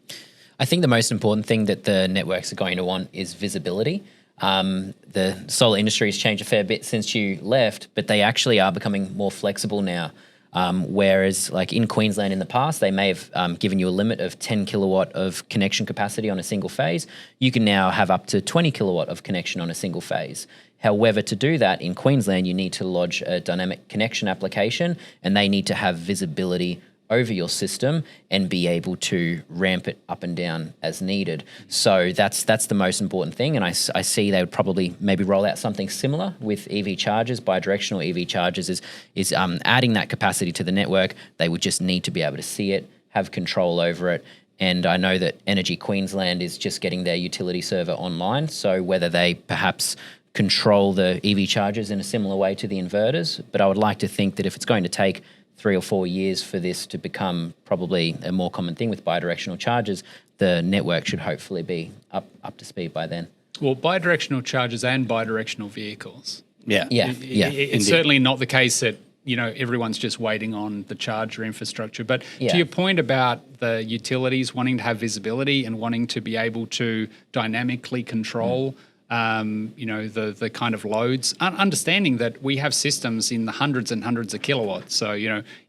I think the most important thing that the networks are going to want is visibility. The solar industry has changed a fair bit since you left, but they actually are becoming more flexible now. Whereas like in Queensland in the past, they may have given you a limit of 10 kilowatt of connection capacity on a single phase. You can now have up to 20 kilowatt of connection on a single phase. However, to do that in Queensland, you need to lodge a dynamic connection application, and they need to have visibility over your system and be able to ramp it up and down as needed. So that's the most important thing. And I see they would probably maybe roll out something similar with EV chargers. Bidirectional EV chargers is adding that capacity to the network. They would just need to be able to see it, have control over it, And I know that Energy Queensland is just getting their utility server online. So whether they perhaps control the EV chargers in a similar way to the inverters, but I would like to think that if it's going to take 3 or 4 years for this to become probably a more common thing with bidirectional chargers, the network should hopefully be up to speed by then. Well, bidirectional chargers and bidirectional vehicles. Yeah. It's certainly not the case that, everyone's just waiting on the charger infrastructure. But to your point about the utilities wanting to have visibility and wanting to be able to dynamically control the kind of loads, understanding that we have systems in the hundreds and hundreds of kilowatts. So,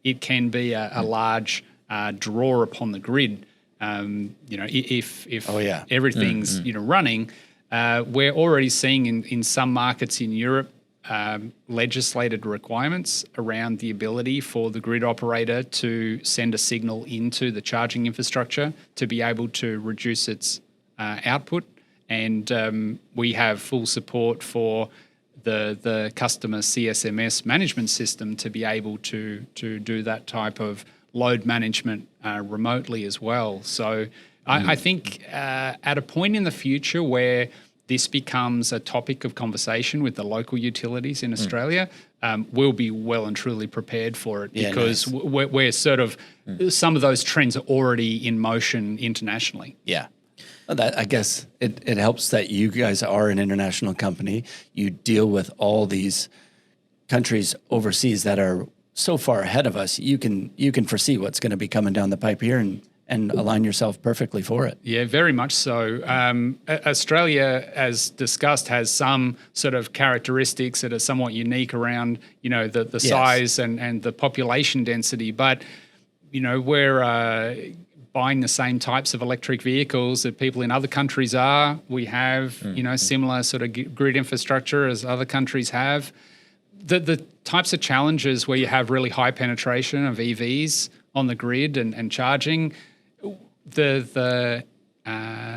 it can be a large draw upon the grid. If everything's, running, we're already seeing in some markets in Europe, legislated requirements around the ability for the grid operator to send a signal into the charging infrastructure to be able to reduce its output. And we have full support for the customer CSMS management system to be able to do that type of load management remotely as well. So I think at a point in the future where this becomes a topic of conversation with the local utilities in Australia, we'll be well and truly prepared for it because we're sort of, some of those trends are already in motion internationally. Yeah. That, I guess it helps that you guys are an international company. You deal with all these countries overseas that are so far ahead of us. You can foresee what's going to be coming down the pipe here and align yourself perfectly for it. Yeah, very much so. Australia, as discussed, has some sort of characteristics that are somewhat unique around, the size and the population density. But, we're buying the same types of electric vehicles that people in other countries are. We have, similar sort of grid infrastructure as other countries have. The types of challenges where you have really high penetration of EVs on the grid and charging, the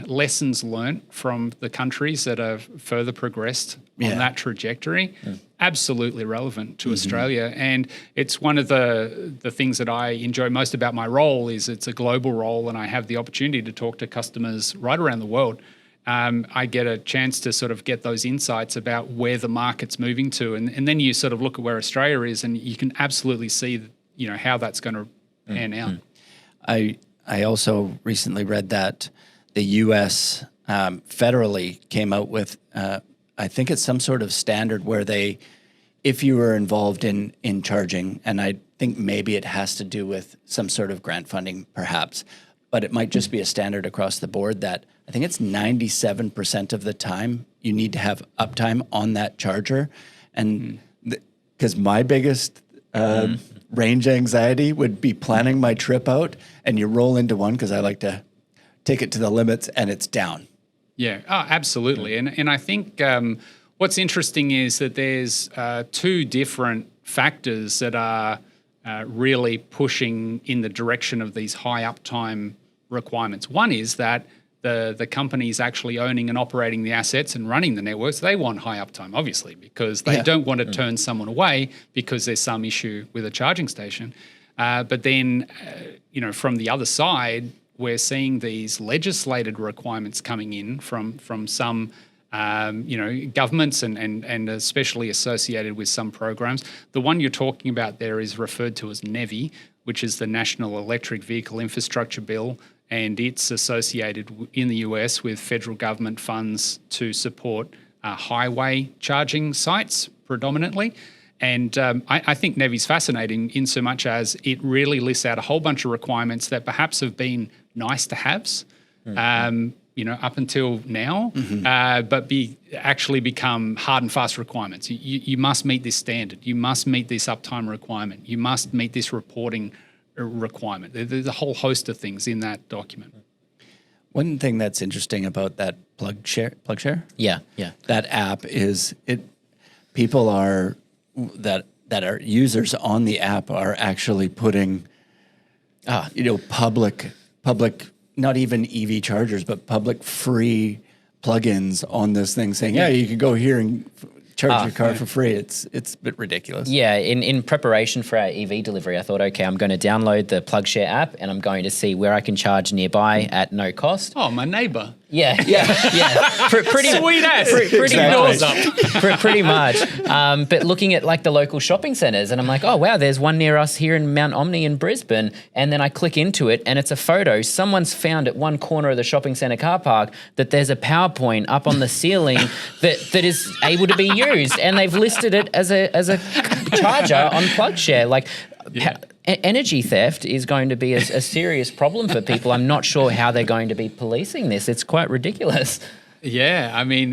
lessons learnt from the countries that have further progressed on that trajectory, absolutely relevant to Australia. And it's one of the things that I enjoy most about my role is it's a global role and I have the opportunity to talk to customers right around the world. I get a chance to sort of get those insights about where the market's moving to. And then you sort of look at where Australia is and you can absolutely see, how that's going to pan out. I also recently read that the U.S. Federally came out with, I think it's some sort of standard where if you were involved in charging, and I think maybe it has to do with some sort of grant funding perhaps, but it might just be a standard across the board that I think it's 97% of the time you need to have uptime on that charger. And because my biggest range anxiety would be planning my trip out and you roll into one because I like to take it to the limits and it's down. Yeah, absolutely. And I think what's interesting is that there's two different factors that are really pushing in the direction of these high uptime requirements. One is that the companies actually owning and operating the assets and running the networks, they want high uptime, obviously, because they don't want to turn someone away because there's some issue with a charging station. But then, from the other side, we're seeing these legislated requirements coming in from some, governments and especially associated with some programs. The one you're talking about there is referred to as NEVI, which is the National Electric Vehicle Infrastructure Bill, and it's associated in the US with federal government funds to support highway charging sites predominantly. And I think NEVI's fascinating in so much as it really lists out a whole bunch of requirements that perhaps have been nice to haves, up until now, but actually become hard and fast requirements. You must meet this standard. You must meet this uptime requirement. You must meet this reporting requirement. There's a whole host of things in that document. One thing that's interesting about that plug share, yeah, that app is people are that are users on the app are actually putting, public, not even EV chargers, but public free plugins on this thing, saying, you can go here and charge your car for free. It's a bit ridiculous. Yeah, in preparation for our EV delivery, I thought, okay, I'm going to download the PlugShare app and I'm going to see where I can charge nearby at no cost. Oh, my neighbour. Yeah. Pretty Sweet ass. Pretty Doors much. up. Pretty much. But looking at like the local shopping centres, and I'm like, oh wow, there's one near us here in Mount Omni in Brisbane. And then I click into it, and it's a photo. Someone's found at one corner of the shopping centre car park that there's a PowerPoint up on the ceiling that is able to be used, and they've listed it as a charger on PlugShare. Like. Yeah. Energy theft is going to be a serious problem for people. I'm not sure how they're going to be policing this. It's quite ridiculous. Yeah, I mean,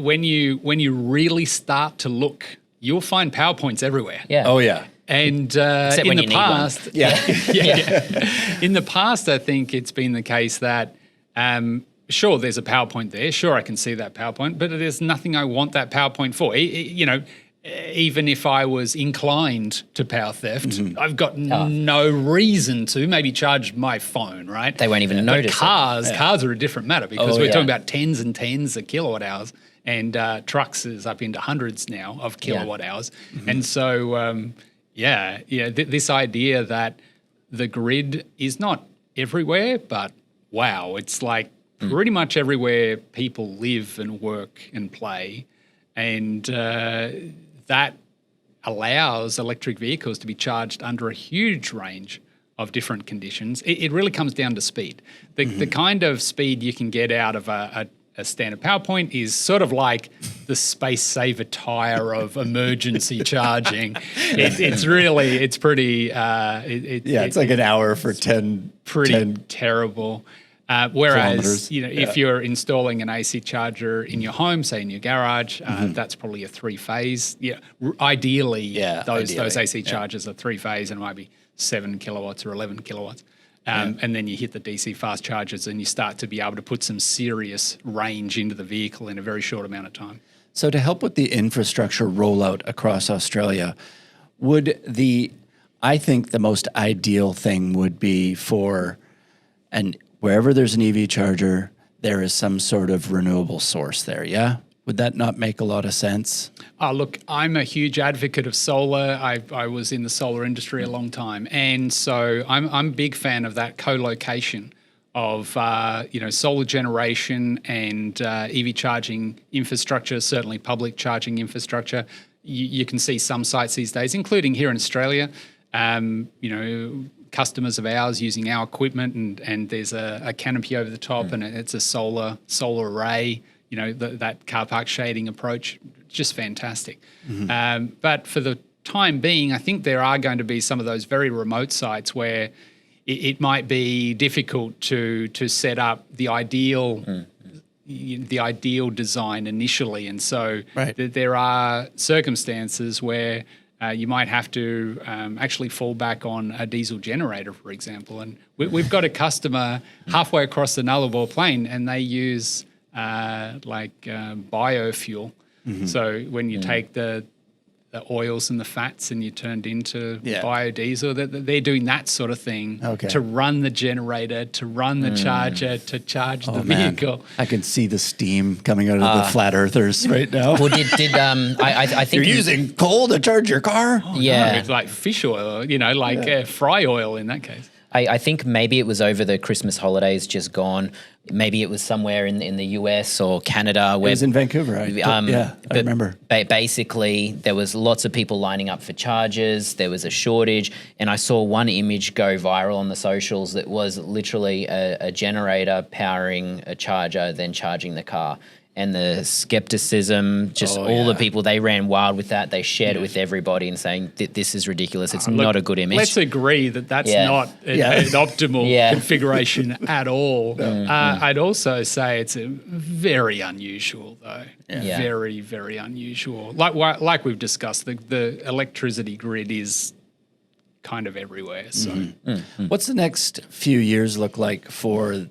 when you really start to look, you'll find PowerPoints everywhere. Yeah. Oh yeah. And Except in when the you need past, one. yeah. In the past, I think it's been the case that sure, there's a PowerPoint there. Sure, I can see that PowerPoint, but there's nothing I want that PowerPoint for. Even if I was inclined to power theft, I've got no reason to maybe charge my phone, right? They won't even notice it. Cars are a different matter because we're talking about tens and tens of kilowatt hours, and trucks is up into hundreds now of kilowatt hours. And so, this idea that the grid is not everywhere, but wow, it's like pretty much everywhere people live and work and play, and that allows electric vehicles to be charged under a huge range of different conditions. It really comes down to speed. The kind of speed you can get out of a standard PowerPoint is sort of like the space saver tire of emergency charging. It's pretty. It's like an hour for 10. Pretty terrible. Whereas, kilometers. If you're installing an AC charger in your home, say in your garage, that's probably a 3-phase. Yeah, ideally, those AC chargers are 3-phase, and it might be 7 kilowatts or 11 kilowatts. And then you hit the DC fast chargers, and you start to be able to put some serious range into the vehicle in a very short amount of time. So to help with the infrastructure rollout across Australia, I think the most ideal thing would be for wherever there's an EV charger, there is some sort of renewable source there, yeah? Would that not make a lot of sense? Look, I'm a huge advocate of solar. I was in the solar industry a long time. And so I'm a big fan of that co-location of, solar generation and EV charging infrastructure, certainly public charging infrastructure. You can see some sites these days, including here in Australia, customers of ours using our equipment, and there's a canopy over the top, and it's a solar array. That car park shading approach, just fantastic. But for the time being, I think there are going to be some of those very remote sites where it might be difficult to set up the ideal design initially, and so there are circumstances where you might have to actually fall back on a diesel generator, for example. And we've got a customer halfway across the Nullarbor Plain, and they use biofuel. So when you take the oils and the fats and you turned into biodiesel, they're doing that sort of thing to run the generator, to run the charger, to charge the vehicle. I can see the steam coming out of the flat earthers right now. Well, I think you're using coal to charge your car? No, it's like fish oil, fry oil in that case. I think maybe it was over the Christmas holidays just gone. Maybe it was somewhere in the US or Canada. Where it was in Vancouver. I remember. Basically, there was lots of people lining up for chargers. There was a shortage. And I saw one image go viral on the socials that was literally a generator powering a charger, then charging the car. And the skepticism, all the people, they ran wild with that. They shared it with everybody and saying, this is ridiculous. It's not a good image. Let's agree that's not an optimal configuration at all. I'd also say it's very unusual, though. Very, very unusual. Like we've discussed, the electricity grid is kind of everywhere. So, what's the next few years look like for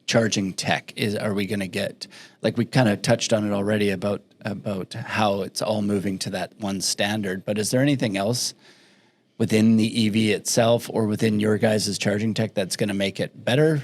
charging tech? Are we going to get, like we kind of touched on it already about how it's all moving to that one standard, but is there anything else within the EV itself or within your guys' charging tech that's going to make it better?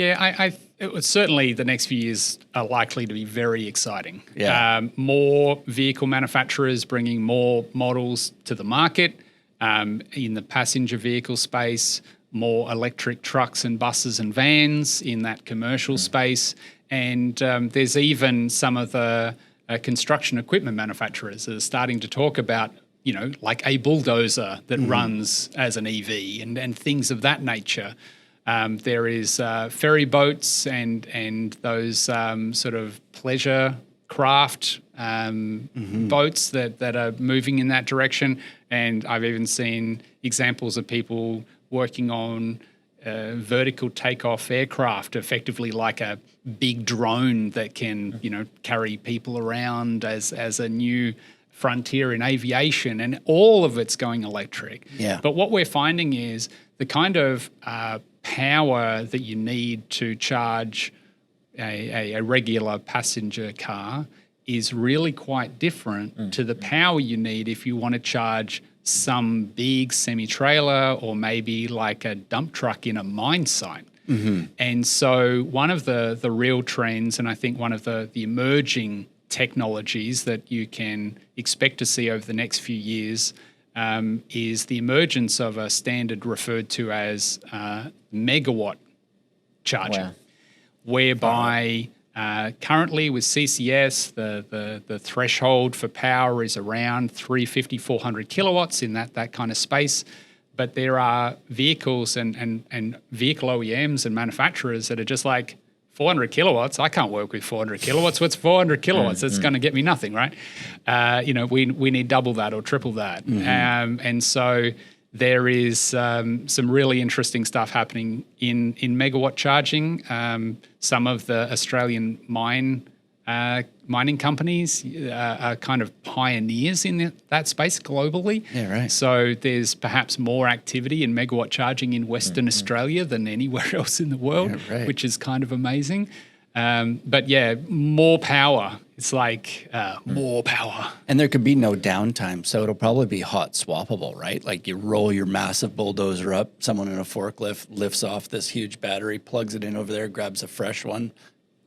Yeah, it was certainly the next few years are likely to be very exciting. Yeah. More vehicle manufacturers bringing more models to the market in the passenger vehicle space, more electric trucks and buses and vans in that commercial space. And there's even some of the construction equipment manufacturers that are starting to talk about, like a bulldozer that runs as an EV and things of that nature. There is ferry boats and those sort of pleasure craft boats that are moving in that direction. And I've even seen examples of people working on vertical takeoff aircraft, effectively like a big drone that can, carry people around as a new frontier in aviation, and all of it's going electric. Yeah. But what we're finding is the kind of power that you need to charge a regular passenger car is really quite different to the power you need if you want to charge some big semi-trailer or maybe like a dump truck in a mine site. And so one of the real trends, and I think one of the emerging technologies that you can expect to see over the next few years is the emergence of a standard referred to as megawatt charging, whereby currently with CCS, the threshold for power is around 350, 400 kilowatts in that kind of space. But there are vehicles and vehicle OEMs and manufacturers that are just like, 400 kilowatts, I can't work with 400 kilowatts. What's 400 kilowatts? That's going to get me nothing, right? We need double that or triple that. And so there is some really interesting stuff happening in megawatt charging. Some of the Australian mining companies are kind of pioneers in that space globally. Yeah, right. So there's perhaps more activity in megawatt charging in Western Australia than anywhere else in the world, which is kind of amazing. But yeah, more power. It's like more power. And there could be no downtime, so it'll probably be hot swappable, right? Like you roll your massive bulldozer up, someone in a forklift lifts off this huge battery, plugs it in over there, grabs a fresh one,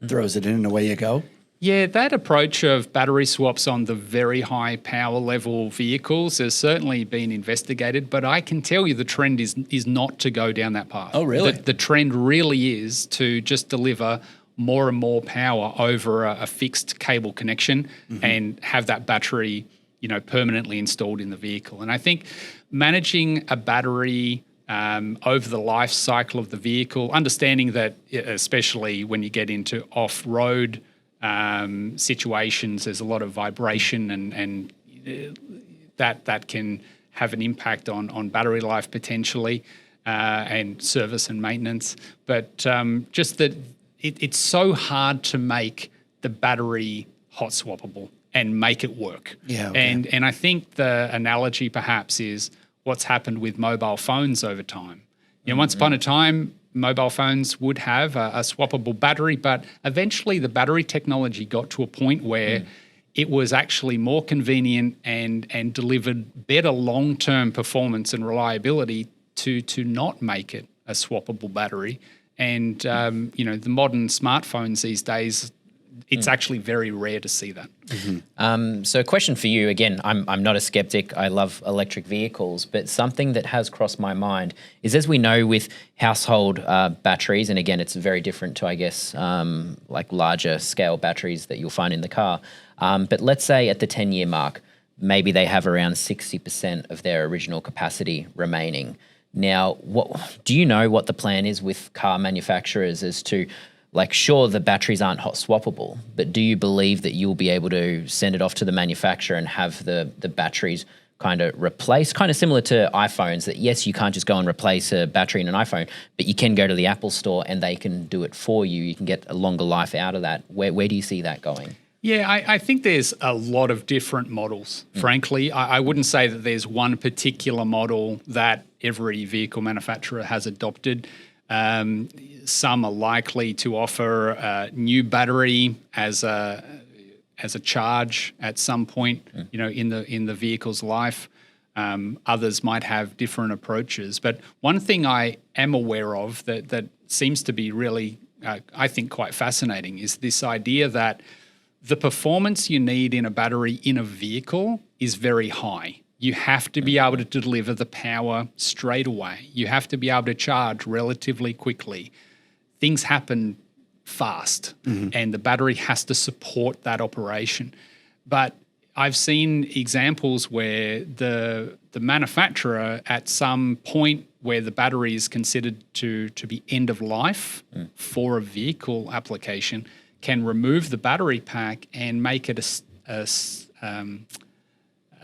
throws it in, and away you go. Yeah, that approach of battery swaps on the very high power level vehicles has certainly been investigated, but I can tell you the trend is not to go down that path. Oh, really? The trend really is to just deliver more and more power over a fixed cable connection and have that battery, permanently installed in the vehicle. And I think managing a battery over the life cycle of the vehicle, understanding that especially when you get into off-road situations, there's a lot of vibration and that can have an impact on battery life potentially and service and maintenance. But just that it's so hard to make the battery hot swappable and make it work. Yeah, okay. And I think the analogy perhaps is what's happened with mobile phones over time. Once upon a time, mobile phones would have a swappable battery, but eventually the battery technology got to a point where it was actually more convenient and delivered better long-term performance and reliability to not make it a swappable battery. And, the modern smartphones these days, it's actually very rare to see that. So a question for you, again, I'm not a skeptic. I love electric vehicles, but something that has crossed my mind is, as we know with household batteries, and again, it's very different to, I guess, like larger scale batteries that you'll find in the car. But let's say at the 10-year mark, maybe they have around 60% of their original capacity remaining. Now, do you know what the plan is with car manufacturers as to, like, sure, the batteries aren't hot swappable, but do you believe that you'll be able to send it off to the manufacturer and have the batteries kind of replaced, kind of similar to iPhones, that yes, you can't just go and replace a battery in an iPhone, but you can go to the Apple store and they can do it for you. You can get a longer life out of that. Where do you see that going? Yeah, I think there's a lot of different models, frankly. I wouldn't say that there's one particular model that every vehicle manufacturer has adopted. Some are likely to offer a new battery as a charge at some point, in the vehicle's life. Others might have different approaches. But one thing I am aware of that seems to be really I think quite fascinating is this idea that the performance you need in a battery in a vehicle is very high. You have to be able to deliver the power straight away. You have to be able to charge relatively quickly. Things happen fast, and the battery has to support that operation. But I've seen examples where the manufacturer, at some point where the battery is considered to be end of life for a vehicle application, can remove the battery pack and make it a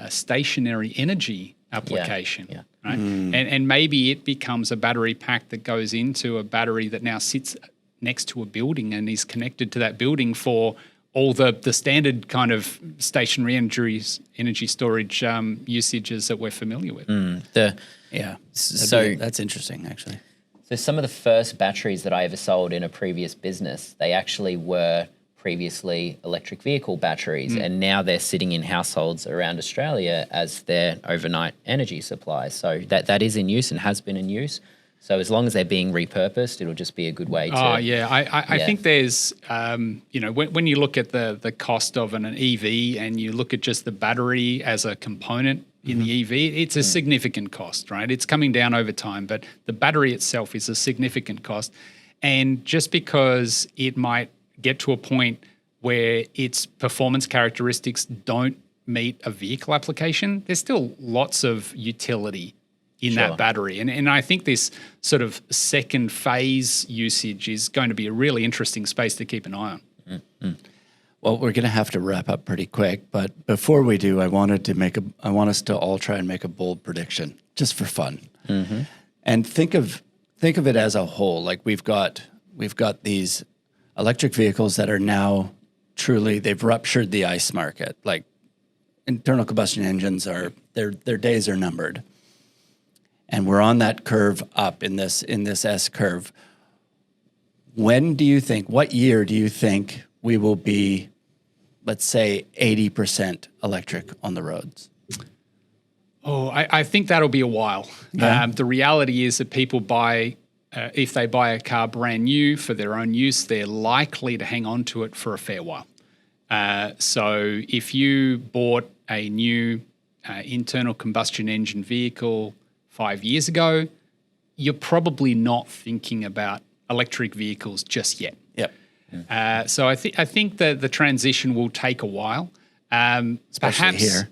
stationary energy application. Right? And maybe it becomes a battery pack that goes into a battery that now sits next to a building and is connected to that building for all the standard kind of stationary energy storage usages that we're familiar with. That's interesting, actually. So some of the first batteries that I ever sold in a previous business, they actually were previously electric vehicle batteries, and now they're sitting in households around Australia as their overnight energy supply. So that is in use and has been in use. So as long as they're being repurposed, it'll just be a good way to... I think there's, when you look at the cost of an EV and you look at just the battery as a component in the EV, it's a significant cost, right? It's coming down over time, but the battery itself is a significant cost. And just because it might get to a point where its performance characteristics don't meet a vehicle application, there's still lots of utility in that battery. And I think this sort of second phase usage is going to be a really interesting space to keep an eye on. Well, we're going to have to wrap up pretty quick, but before we do, I want us to all try and make a bold prediction, just for fun. And think of it as a whole. Like we've got these electric vehicles that are now they've ruptured the ICE market. Like internal combustion engines their days are numbered. And we're on that curve up in this S curve. What year do you think we will be, let's say, 80% electric on the roads? I think that'll be a while. Yeah. The reality is that people if they buy a car brand new for their own use, they're likely to hang on to it for a fair while. So if you bought a new internal combustion engine vehicle 5 years ago, you're probably not thinking about electric vehicles just yet. Yep. So I think that the transition will take a while. Especially perhaps, here.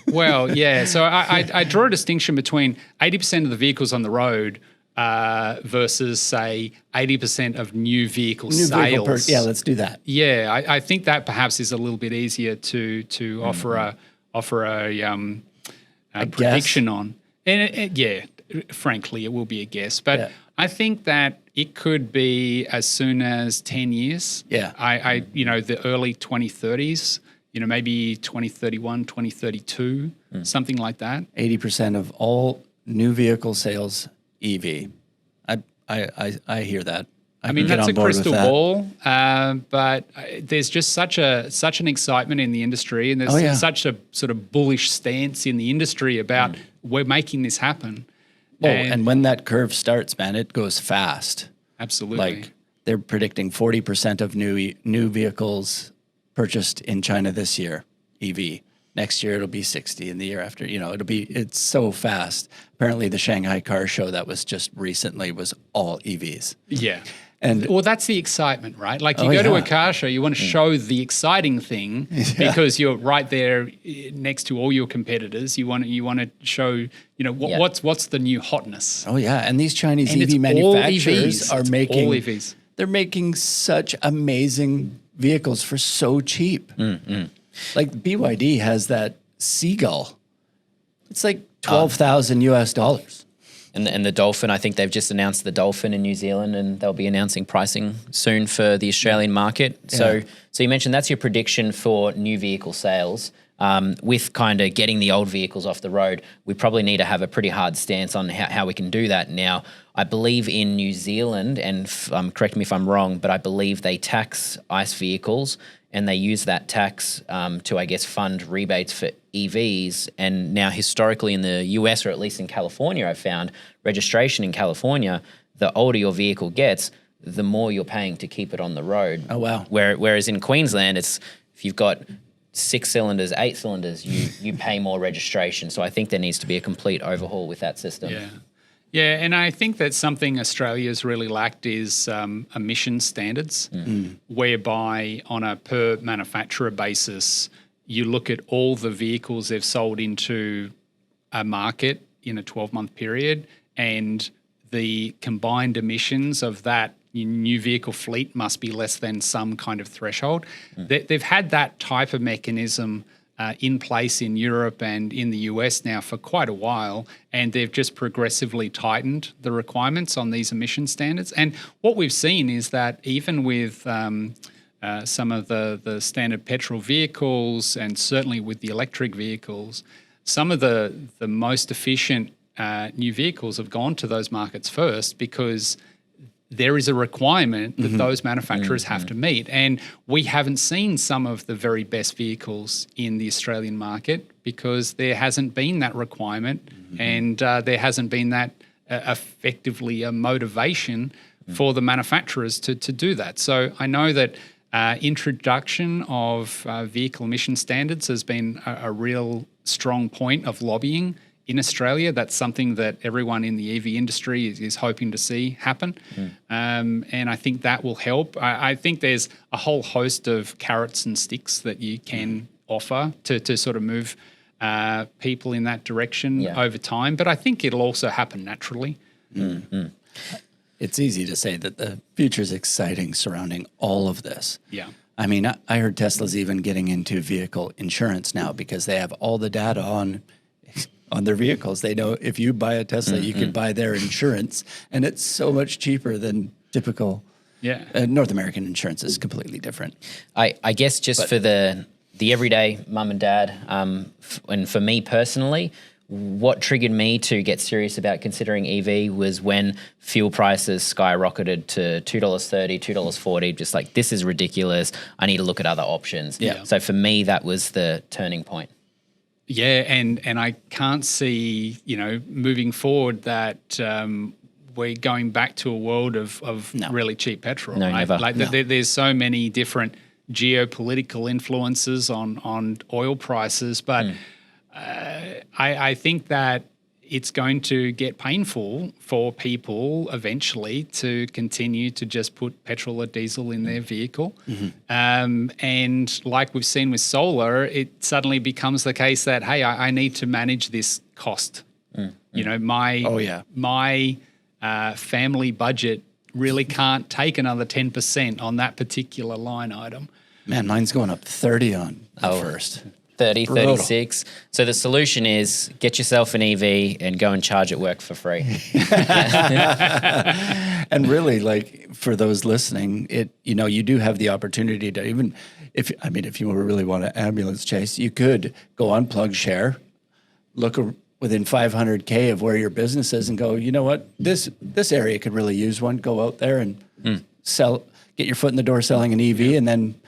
Well, yeah. So I draw a distinction between 80% of the vehicles on the road versus, say, 80% of new vehicle sales. Let's do that. Yeah, I think that perhaps is a little bit easier to offer a prediction on. And frankly, it will be a guess. But I think that it could be as soon as 10 years. Yeah. The early 2030s, maybe 2031, 2032, something like that. 80% of all new vehicle sales, EV. I hear that. I mean, that's a crystal ball, but there's just such an excitement in the industry, and there's such a sort of bullish stance in the industry about we're making this happen. And when that curve starts, man, it goes fast. Absolutely. Like they're predicting 40% of new vehicles purchased in China this year, EV. Next year it'll be 60, and the year after, it's so fast. Apparently the Shanghai Car Show that was just recently was all EVs. Yeah. And that's the excitement, right? Like you go to a car show, you want to show the exciting thing because you're right there next to all your competitors. You want to show, what's the new hotness. Oh yeah, and these Chinese EV manufacturers are making all EVs. They're making such amazing vehicles for so cheap. Like BYD has that Seagull. It's like $12,000 US. And the Dolphin, I think they've just announced the Dolphin in New Zealand, and they'll be announcing pricing soon for the Australian market. So you mentioned that's your prediction for new vehicle sales. With kind of getting the old vehicles off the road, we probably need to have a pretty hard stance on how we can do that. Now, I believe in New Zealand, and correct me if I'm wrong, but I believe they tax ICE vehicles, and they use that tax to, I guess, fund rebates for EVs. And now historically in the US, or at least in California, I've found registration in California, the older your vehicle gets, the more you're paying to keep it on the road. Oh, wow. Whereas in Queensland, it's if you've got 6 cylinders, 8 cylinders, you pay more registration. So I think there needs to be a complete overhaul with that system. Yeah, and I think that something Australia's really lacked is emission standards, whereby on a per manufacturer basis, you look at all the vehicles they've sold into a market in a 12-month period, and the combined emissions of that new vehicle fleet must be less than some kind of threshold. They've had that type of mechanism in place in Europe and in the US now for quite a while, and they've just progressively tightened the requirements on these emission standards. And what we've seen is that even with some of the standard petrol vehicles, and certainly with the electric vehicles, some of the most efficient new vehicles have gone to those markets first because there is a requirement that those manufacturers have to meet. And we haven't seen some of the very best vehicles in the Australian market because there hasn't been that requirement and there hasn't been that effectively a motivation for the manufacturers to do that. So I know that introduction of vehicle emission standards has been a real strong point of lobbying in Australia. That's something that everyone in the EV industry is hoping to see happen. And I think that will help. I think there's a whole host of carrots and sticks that you can offer to sort of move people in that direction over time. But I think it'll also happen naturally. It's easy to say that the future is exciting surrounding all of this. Yeah. I mean, I heard Tesla's even getting into vehicle insurance now because they have all the data on their vehicles. They know if you buy a Tesla, you can buy their insurance, and it's so much cheaper than typical. North American insurance is completely different. I guess just for the everyday mum and dad, and for me personally, what triggered me to get serious about considering EV was when fuel prices skyrocketed to $2.30, $2.40, just like, this is ridiculous. I need to look at other options. So for me, that was the turning point. Yeah, and I can't see, moving forward that we're going back to a world of really cheap petrol. No, right? never. There's so many different geopolitical influences on oil prices, but I think that it's going to get painful for people eventually to continue to just put petrol or diesel in their vehicle. And like we've seen with solar, it suddenly becomes the case that, hey, I need to manage this cost. My family budget really can't take another 10% on that particular line item. Man, mine's going up 30 on the first. 30, Brutal. 36. So the solution is get yourself an EV and go and charge at work for free. And really, like, for those listening, you do have the opportunity to even, if you really want to ambulance chase, you could go on PlugShare, look within 500K of where your business is and go, you know what, this area could really use one. Go out there and get your foot in the door selling an EV, and then,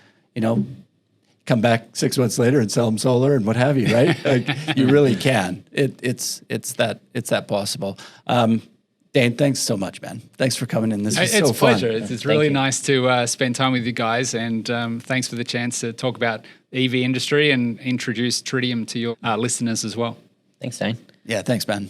come back 6 months later and sell them solar and what have you, right? Like, you really can. It's that possible. Dane, thanks so much, man. Thanks for coming in. This was so fun. It's a pleasure. It's really nice to spend time with you guys, and thanks for the chance to talk about the EV industry and introduce Tritium to your listeners as well. Thanks, Dane. Yeah, thanks, man.